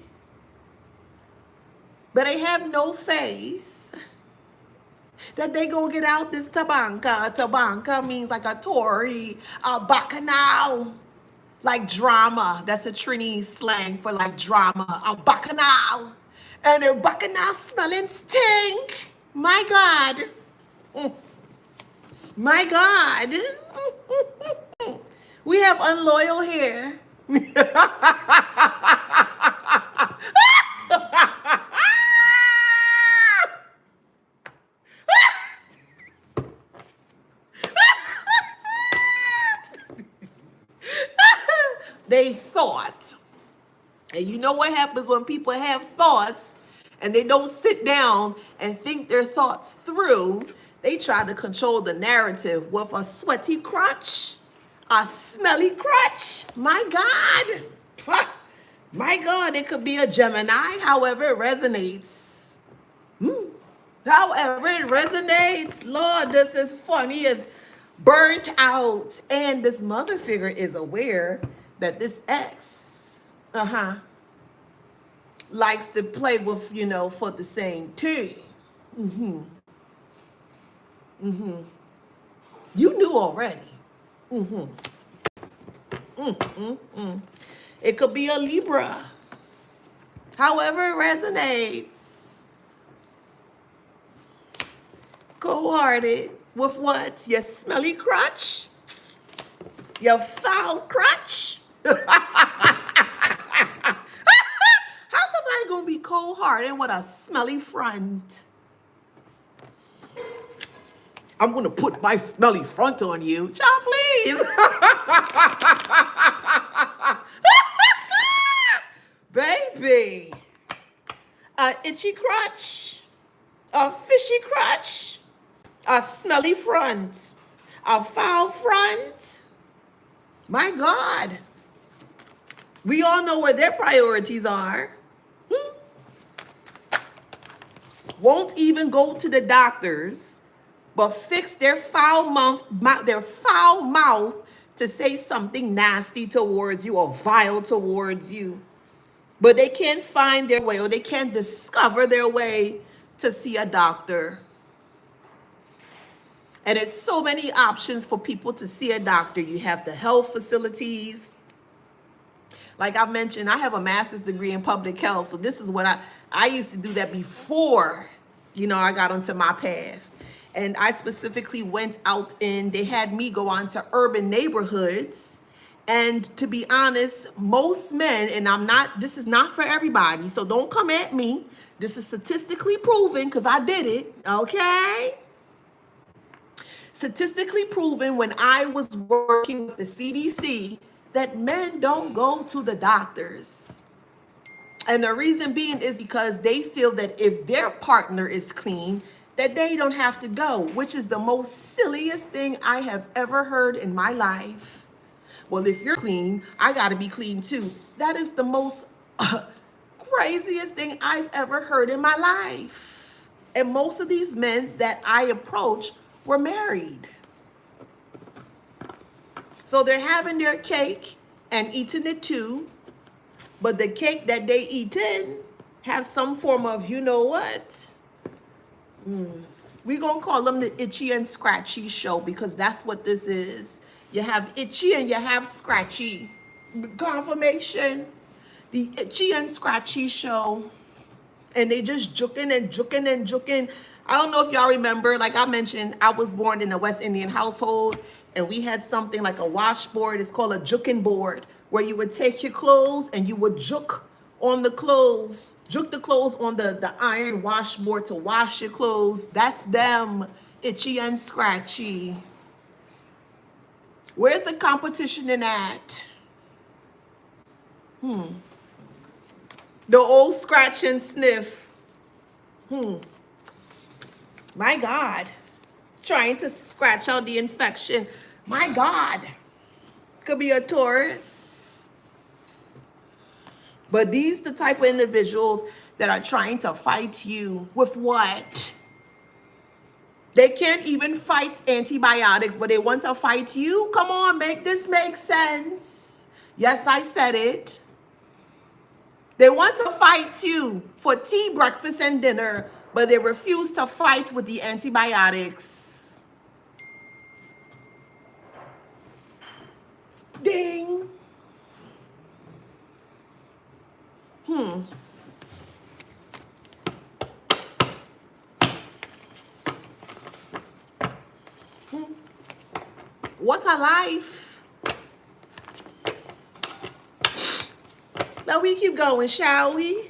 But they have no faith that they gonna get out this tabanca. Tabanca means like a Tory, a bacchanal, like drama. That's a Trini slang for like drama, a bacchanal. And their bacchanal smelling stink. My God. My God. We have unloyal hair. They thought. And you know what happens when people have thoughts and they don't sit down and think their thoughts through? They try to control the narrative with a sweaty crotch, a smelly crotch. My God. My God, it could be a Gemini, however it resonates. However it resonates. Lord, this is funny as burnt out. And this mother figure is aware that this ex, likes to play with, for the same team. You knew already. It could be a Libra. However it resonates. Cold-hearted with what? Your smelly crotch? Your foul crotch? How's somebody gonna be cold-hearted with a smelly front? I'm gonna put my smelly front on you. Child, please. Baby. A itchy crotch. A fishy crotch. A smelly front. A foul front. My God. We all know where their priorities are. Won't even go to the doctors, but fix their foul mouth to say something nasty towards you or vile towards you. But they can't find their way, or they can't discover their way to see a doctor. And there's so many options for people to see a doctor. You have the health facilities. Like I mentioned, I have a master's degree in public health. So this is what I used to do that before, I got onto my path. And I specifically went out they had me go on to urban neighborhoods. And to be honest, most men, and this is not for everybody, so don't come at me. This is statistically proven because I did it, okay? Statistically proven, when I was working with the CDC that men don't go to the doctors. And the reason being is because they feel that if their partner is clean, that they don't have to go, which is the most silliest thing I have ever heard in my life. Well, if you're clean, I got to be clean too. That is the most craziest thing I've ever heard in my life. And most of these men that I approached were married. So they're having their cake and eating it too. But the cake that they eating have some form of, you know what? We're going to call them the itchy and scratchy show, because that's what this is. You have itchy and you have scratchy. Confirmation. The itchy and scratchy show. And they just juking and juking and juking. I don't know if y'all remember, like I mentioned, I was born in a West Indian household, and we had something like a washboard. It's called a juking board, where you would take your clothes and you would juke on the clothes, juke the clothes on the iron washboard to wash your clothes. That's them, itchy and scratchy. Where's the competition in that? The old scratch and sniff. My God. Trying to scratch out the infection. My God. Could be a Taurus. But these the type of individuals that are trying to fight you with what? They can't even fight antibiotics, but they want to fight you? Come on, make this make sense. Yes, I said it. They want to fight you for tea, breakfast, and dinner, but they refuse to fight with the antibiotics. Ding. What a life. Now we keep going, shall we?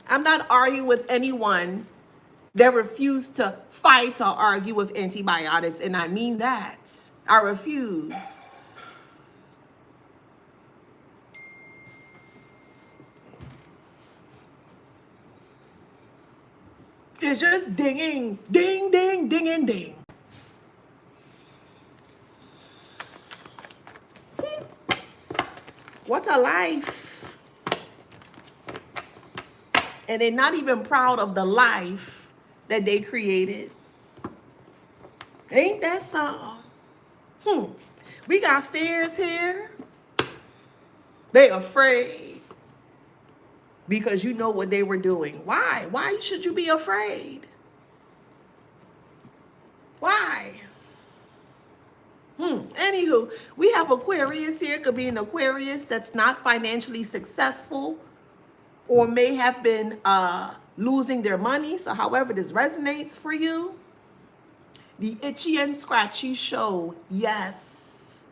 I'm not arguing with anyone that refused to fight or argue with antibiotics, and I mean that. I refuse. It's just dinging, ding, ding, ding, and ding. What a life. And they're not even proud of the life that they created. Ain't that something? We got fears here. They afraid because you know what they were doing. Why? Why should you be afraid? Why? Anywho, we have Aquarius here. Could be an Aquarius that's not financially successful or may have been losing their money. So however this resonates for you, the itchy and scratchy show. Yes.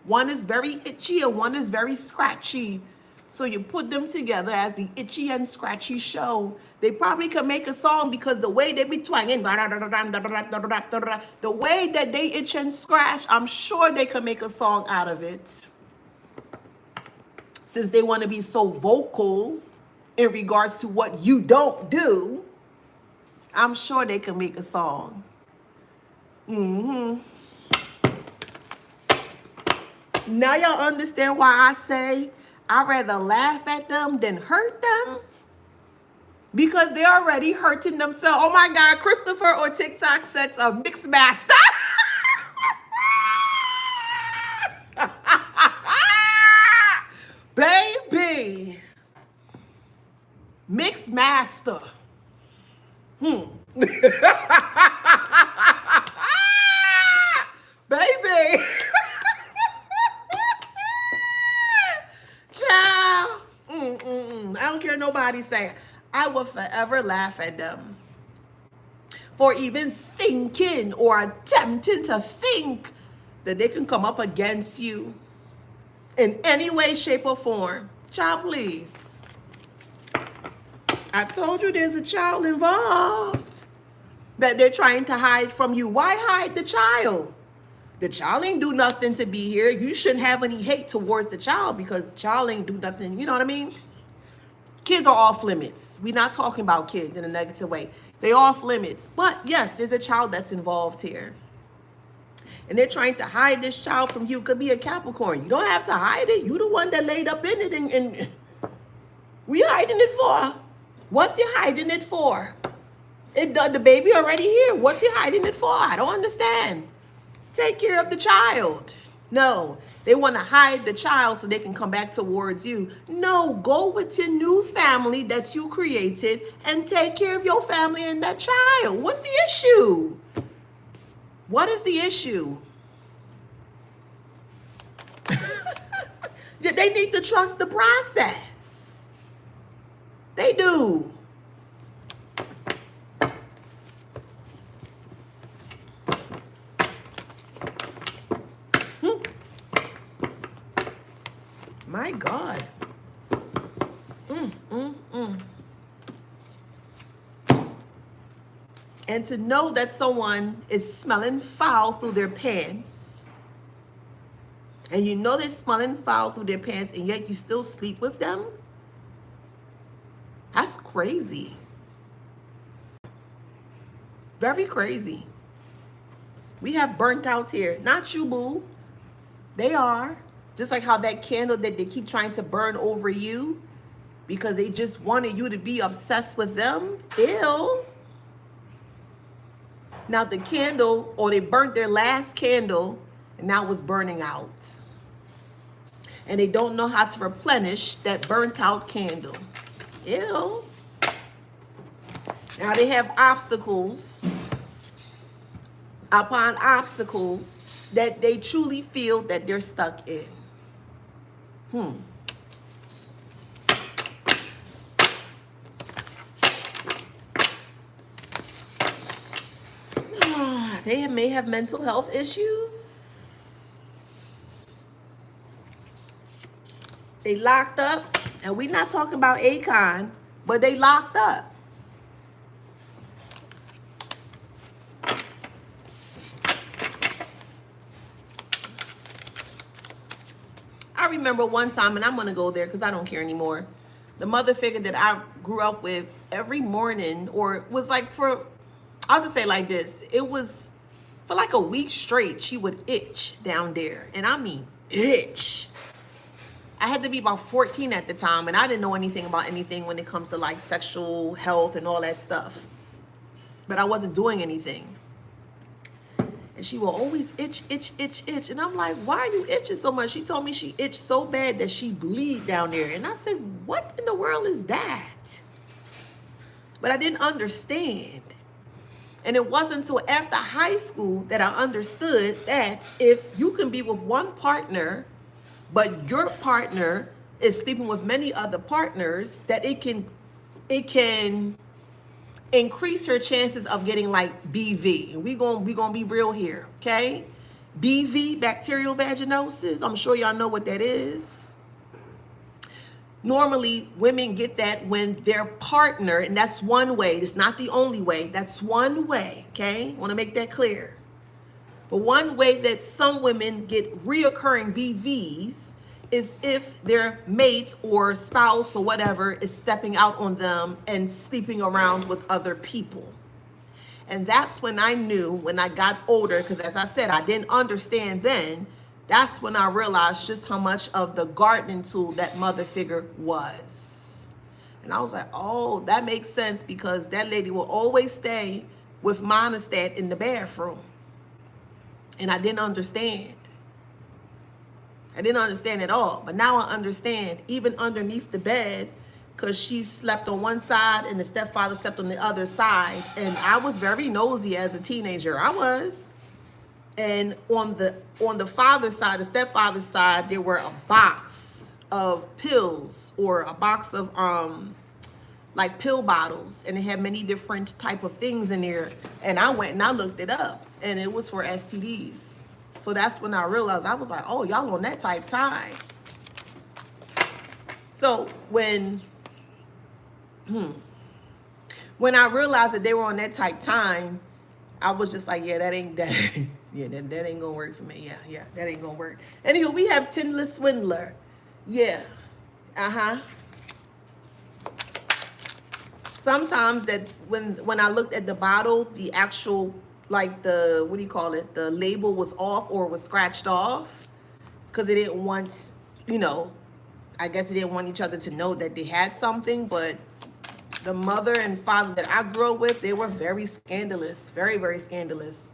One is very itchy and one is very scratchy. So you put them together as the itchy and scratchy show. They probably could make a song because the way they be twanging, the way that they itch and scratch, I'm sure they could make a song out of it. Since they want to be so vocal in regards to what you don't do, I'm sure they can make a song. Now y'all understand why I say I'd rather laugh at them than hurt them? Because they're already hurting themselves. Oh my God, Christopher or TikTok sets a mixed master. Baby. Mixed master. Baby. Child. I don't care nobody say. I will forever laugh at them for even thinking or attempting to think that they can come up against you in any way, shape, or form. Child, please. I told you there's a child involved that they're trying to hide from you. Why hide the child? The child ain't do nothing to be here. You shouldn't have any hate towards the child because the child ain't do nothing. You know what I mean? Kids are off limits. We're not talking about kids in a negative way. They off limits. But yes, there's a child that's involved here. And they're trying to hide this child from you. Could be a Capricorn. You don't have to hide it. You the one that laid up in it. And what you hiding it for? What's you hiding it for? The baby already here. What's you hiding it for? I don't understand. Take care of the child. No, they want to hide the child so they can come back towards you. No, go with your new family that you created and take care of your family and that child. What's the issue? What is the issue? They need to trust the process. They do. My God. And to know that someone is smelling foul through their pants, and you know they're smelling foul through their pants, and yet you still sleep with them, that's crazy. Very crazy. We have burnt out here. Not you, boo. They are. Just like how that candle that they keep trying to burn over you because they just wanted you to be obsessed with them. Ew. Now the candle, or they burnt their last candle and now it's burning out. And they don't know how to replenish that burnt out candle. Ew. Now they have obstacles upon obstacles that they truly feel that they're stuck in. They may have mental health issues. They locked up, and we're not talking about Akon, but they locked up. I remember one time, and I'm going to go there because I don't care anymore. The mother figure that I grew up with every morning, or was like I'll just say like this. It was for like a week straight, she would itch down there. And I mean, itch. I had to be about 14 at the time, and I didn't know anything about anything when it comes to like sexual health and all that stuff. But I wasn't doing anything. And she will always itch, itch, itch, itch. And I'm like, why are you itching so much? She told me she itched so bad that she bleed down there. And I said, what in the world is that? But I didn't understand. And it wasn't until after high school that I understood that if you can be with one partner, but your partner is sleeping with many other partners, that it can increase her chances of getting like BV. And we gonna be real here, okay? BV, bacterial vaginosis. I'm sure y'all know what that is. Normally, women get that when their partner, and that's one way, it's not the only way, that's one way, okay? I want to make that clear. But one way that some women get reoccurring BVs is if their mate or spouse or whatever is stepping out on them and sleeping around with other people. And that's when I knew, when I got older, because as I said, I didn't understand then, that's when I realized just how much of the gardening tool that mother figure was. And I was like, oh, that makes sense, because that lady will always stay with monostat in the bathroom. And I didn't understand. I didn't understand at all. But now I understand, even underneath the bed, because she slept on one side and the stepfather slept on the other side. And I was very nosy as a teenager. I was. And on the father's side, the stepfather's side, there were a box of pills, or a box of like pill bottles, and it had many different type of things in there. And I went and I looked it up, and it was for STDs. So that's when I realized, I was like, oh, y'all on that type time. So when I realized that they were on that type time, I was just like, yeah, that ain't that. Yeah, that ain't gonna work for me. Yeah, that ain't gonna work. Anywho, we have Tindler Swindler. Yeah. Uh-huh. Sometimes that when I looked at the bottle, the actual, like, the, what do you call it? The label was off or was scratched off because they didn't want, you know, I guess they didn't want each other to know that they had something. But the mother and father that I grew up with, they were very scandalous, very, very scandalous.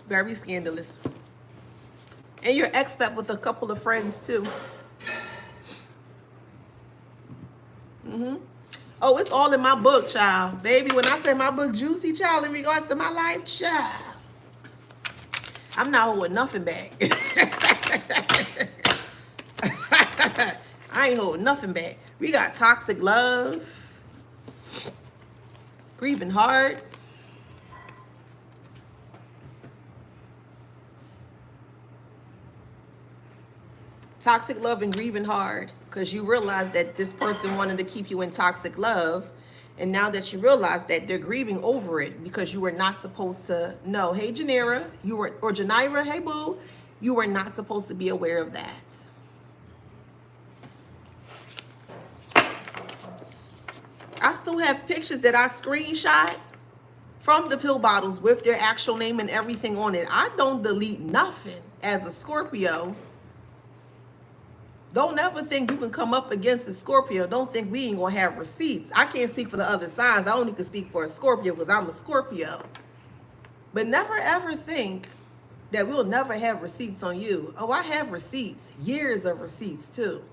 Very scandalous. And you're exed up with a couple of friends too. Oh, it's all in my book, child. Baby, when I say my book juicy, child, in regards to my life, child, I'm not holding nothing back. I ain't holding nothing back. We got toxic love, grieving heart, toxic love and grieving hard, because you realize that this person wanted to keep you in toxic love, and now that you realize that they're grieving over it because you were not supposed to know. Hey Janira, you were, or Janira, hey boo, you were not supposed to be aware of that. I still have pictures that I screenshot from the pill bottles with their actual name and everything on it. I don't delete nothing as a Scorpio. Don't ever think you can come up against a Scorpio. Don't think we ain't gonna have receipts. I can't speak for the other signs. I only can speak for a Scorpio because I'm a Scorpio. But never ever think that we'll never have receipts on you. Oh, I have receipts, years of receipts too.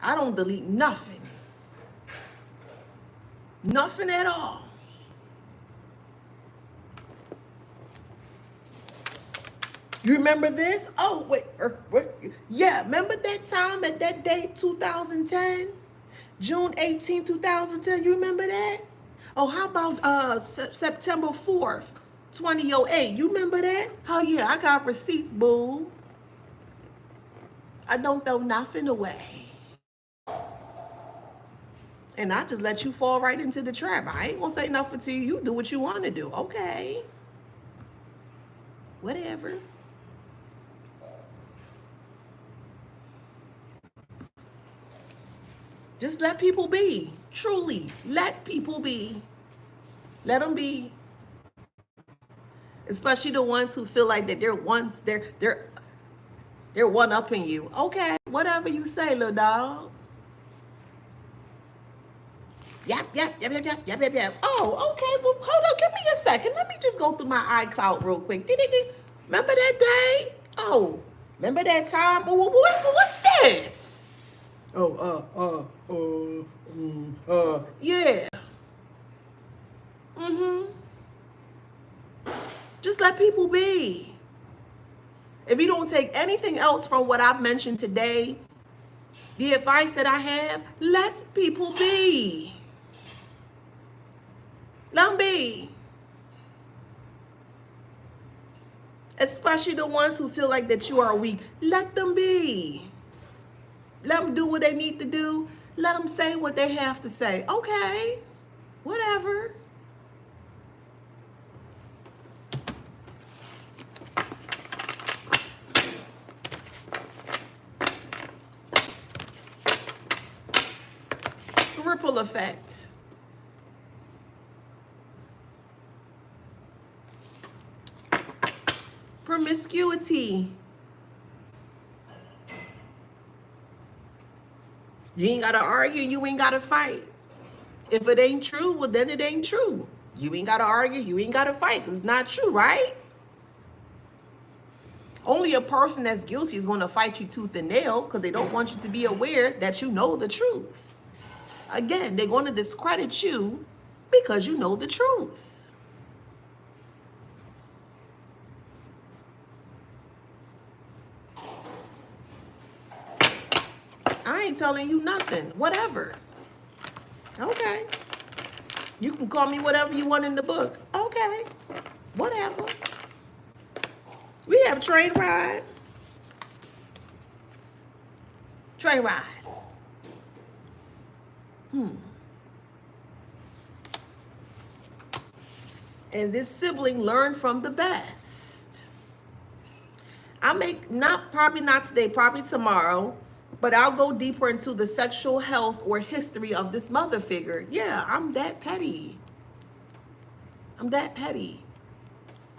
I don't delete nothing. Nothing at all. You remember this? Oh, wait. Yeah, remember that time at that date, 2010? June 18, 2010. You remember that? Oh, how about September 4th, 2008? You remember that? Oh, yeah, I got receipts, boo. I don't throw nothing away. And I just let you fall right into the trap. I ain't gonna say nothing to you. You do what you want to do. Okay. Whatever. Just let people be. Truly, let people be. Let them be. Especially the ones who feel like that they're one-upping you. Okay, whatever you say, little dog. Yep. Oh, okay. Well, hold on. Give me a second. Let me just go through my iCloud real quick. Remember that day? Oh, remember that time? What's this? Yeah. Just let people be. If you don't take anything else from what I've mentioned today, the advice that I have, let people be. Let them be. Especially the ones who feel like that you are weak. Let them be. Let them do what they need to do. Let them say what they have to say. Okay, whatever. Ripple effect. Promiscuity. You ain't gotta argue, you ain't gotta fight. If it ain't true, well then it ain't true. You ain't gotta argue, you ain't gotta fight, because it's not true, right? Only a person that's guilty is gonna fight you tooth and nail because they don't want you to be aware that you know the truth. Again, they're gonna discredit you because you know the truth. I ain't telling you nothing. Whatever. Okay. You can call me whatever you want in the book. Okay. Whatever. We have train ride. Train ride. And this sibling learned from the best. Probably not today, probably tomorrow, but I'll go deeper into the sexual health or history of this mother figure. Yeah, I'm that petty. I'm that petty.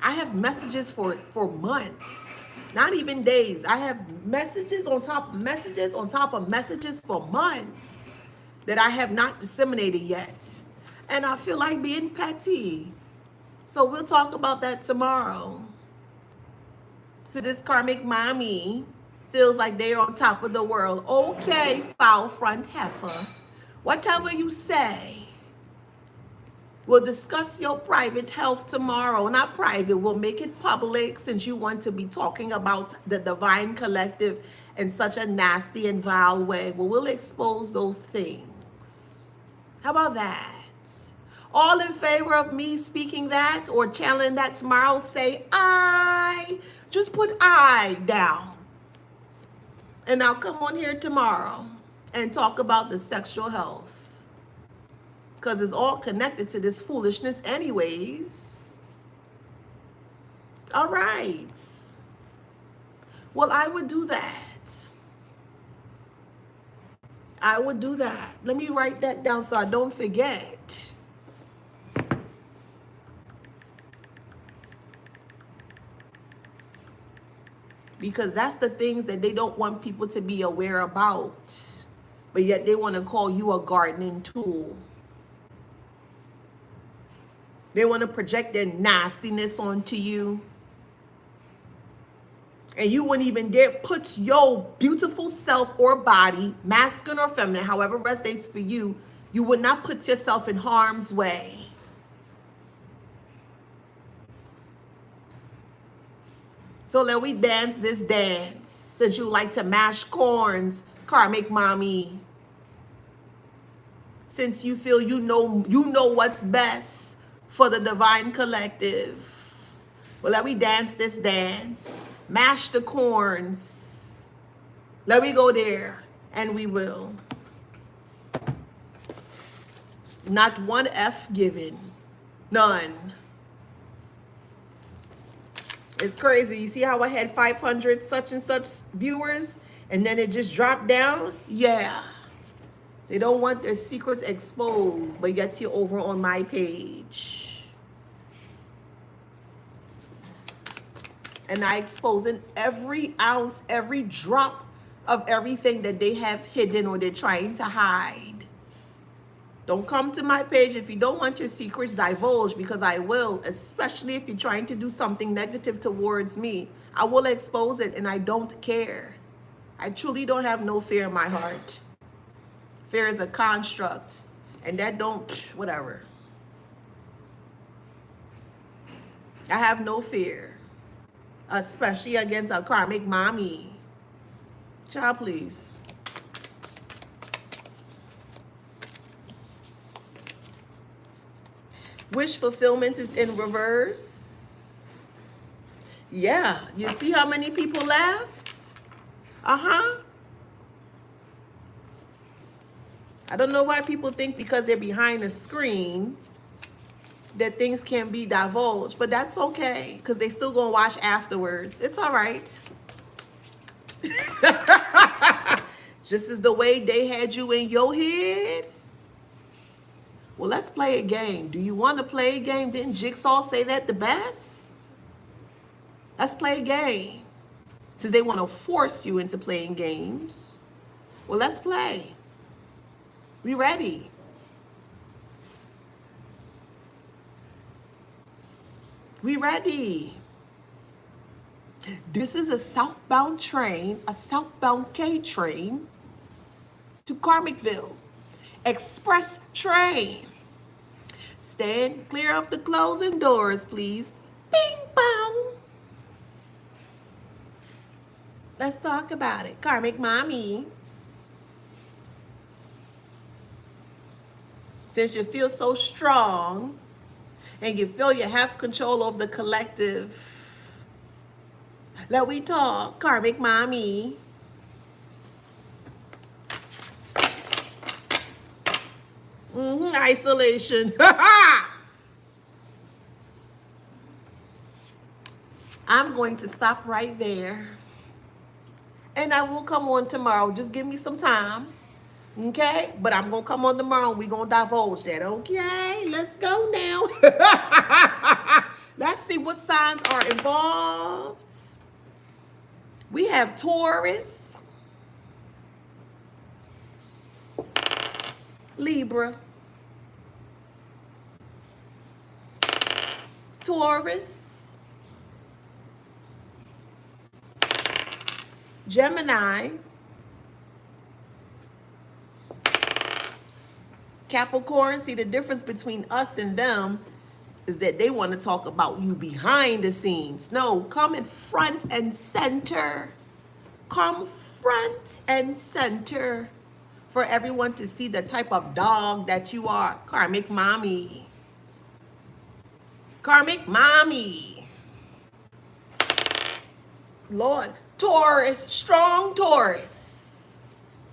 I have messages for months, not even days. I have messages on top of messages on top of messages for months that I have not disseminated yet. And I feel like being petty. So we'll talk about that tomorrow. So this karmic mommy feels like they're on top of the world. Okay, foul front heifer. Whatever you say. We'll discuss your private health tomorrow. Not private, we'll make it public since you want to be talking about the divine collective in such a nasty and vile way. Well, we'll expose those things. How about that? All in favor of me speaking that or channeling that tomorrow, say I. Just put I down. And I'll come on here tomorrow and talk about the sexual health. Because it's all connected to this foolishness anyways. All right. Well, I would do that. I would do that. Let me write that down so I don't forget. Because that's the things that they don't want people to be aware about. But yet they want to call you a gardening tool. They want to project their nastiness onto you. And you wouldn't even dare put your beautiful self or body, masculine or feminine, however resonates for you, you would not put yourself in harm's way. So let we dance this dance, since you like to mash corns, karmic mommy. Since you feel you know what's best for the divine collective. Well, let me dance this dance. Mash the corns. Let me go there, and we will. Not one F given. None. It's crazy. You see how I had 500 such and such viewers, and then it just dropped down? Yeah. They don't want their secrets exposed, but yet you're over on my page. And I exposing every ounce, every drop of everything that they have hidden or they're trying to hide. Don't come to my page if you don't want your secrets divulged, because I will, especially if you're trying to do something negative towards me. I will expose it, and I don't care. I truly don't have no fear in my heart. Fear is a construct, and that don't, whatever. I have no fear, especially against a karmic mommy. Child, please. Wish fulfillment is in reverse. Yeah, you see how many people left? Uh-huh. I don't know why people think because they're behind a screen that things can't be divulged, but that's okay, because they still gonna watch afterwards. It's all right. Just as the way they had you in your head. Well, let's play a game. Do you want to play a game? Didn't Jigsaw say that the best? Let's play a game. Since they want to force you into playing games, well, let's play. We ready? We ready? This is a southbound train, a southbound K train to Karmicville. Express train. Stand clear of the closing doors, please. Bing bong. Let's talk about it. Karmic mommy. Since you feel so strong and you feel you have control over the collective, let we talk. Karmic mommy. Isolation. I'm going to stop right there. And I will come on tomorrow. Just give me some time. Okay? But I'm going to come on tomorrow and we're going to divulge that. Okay? Let's go now. Let's see what signs are involved. We have Taurus, Libra, Taurus, Gemini, Capricorn. See, the difference between us and them is that they want to talk about you behind the scenes. No, come in front and center. Come front and center for everyone to see the type of dog that you are. Karmic mommy. Karmic mommy. Lord, Taurus, strong Taurus.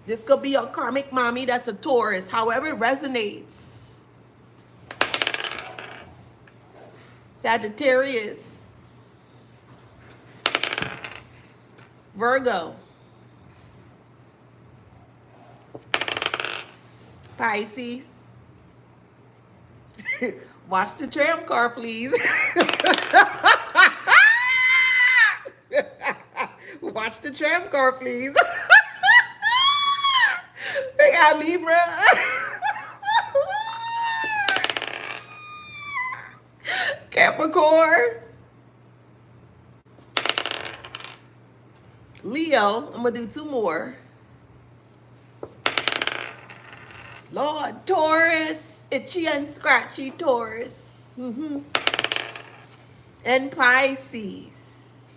This could be a karmic mommy that's a Taurus, however it resonates. Sagittarius, Virgo, Pisces. Watch the tram car, please. Watch the tram car, please. We got Libra. Capricorn. Leo. I'm going to do two more. Lord, Taurus. Itchy and scratchy Taurus. And Pisces.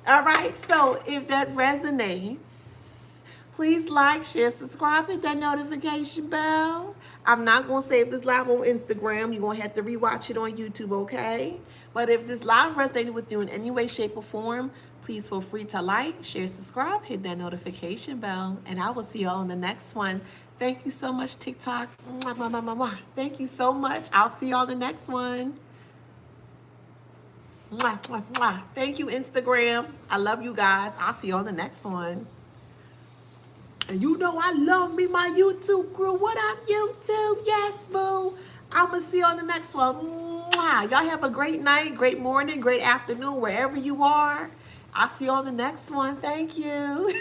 All right. So if that resonates, please like, share, subscribe, hit that notification bell. I'm not going to save this live on Instagram. You're going to have to rewatch it on YouTube, okay? But if this live resonated with you in any way, shape, or form, please feel free to like, share, subscribe, hit that notification bell, and I will see you all in the next one. Thank you so much, TikTok. Mwah, mwah, mwah, mwah. Thank you so much. I'll see you all in the next one. Mwah, mwah, mwah. Thank you, Instagram. I love you guys. I'll see you on the next one. And you know I love me, my YouTube crew. What up, YouTube? Yes, boo. I'm going to see you on the next one. Mwah. Y'all have a great night, great morning, great afternoon, wherever you are. I'll see you on the next one. Thank you.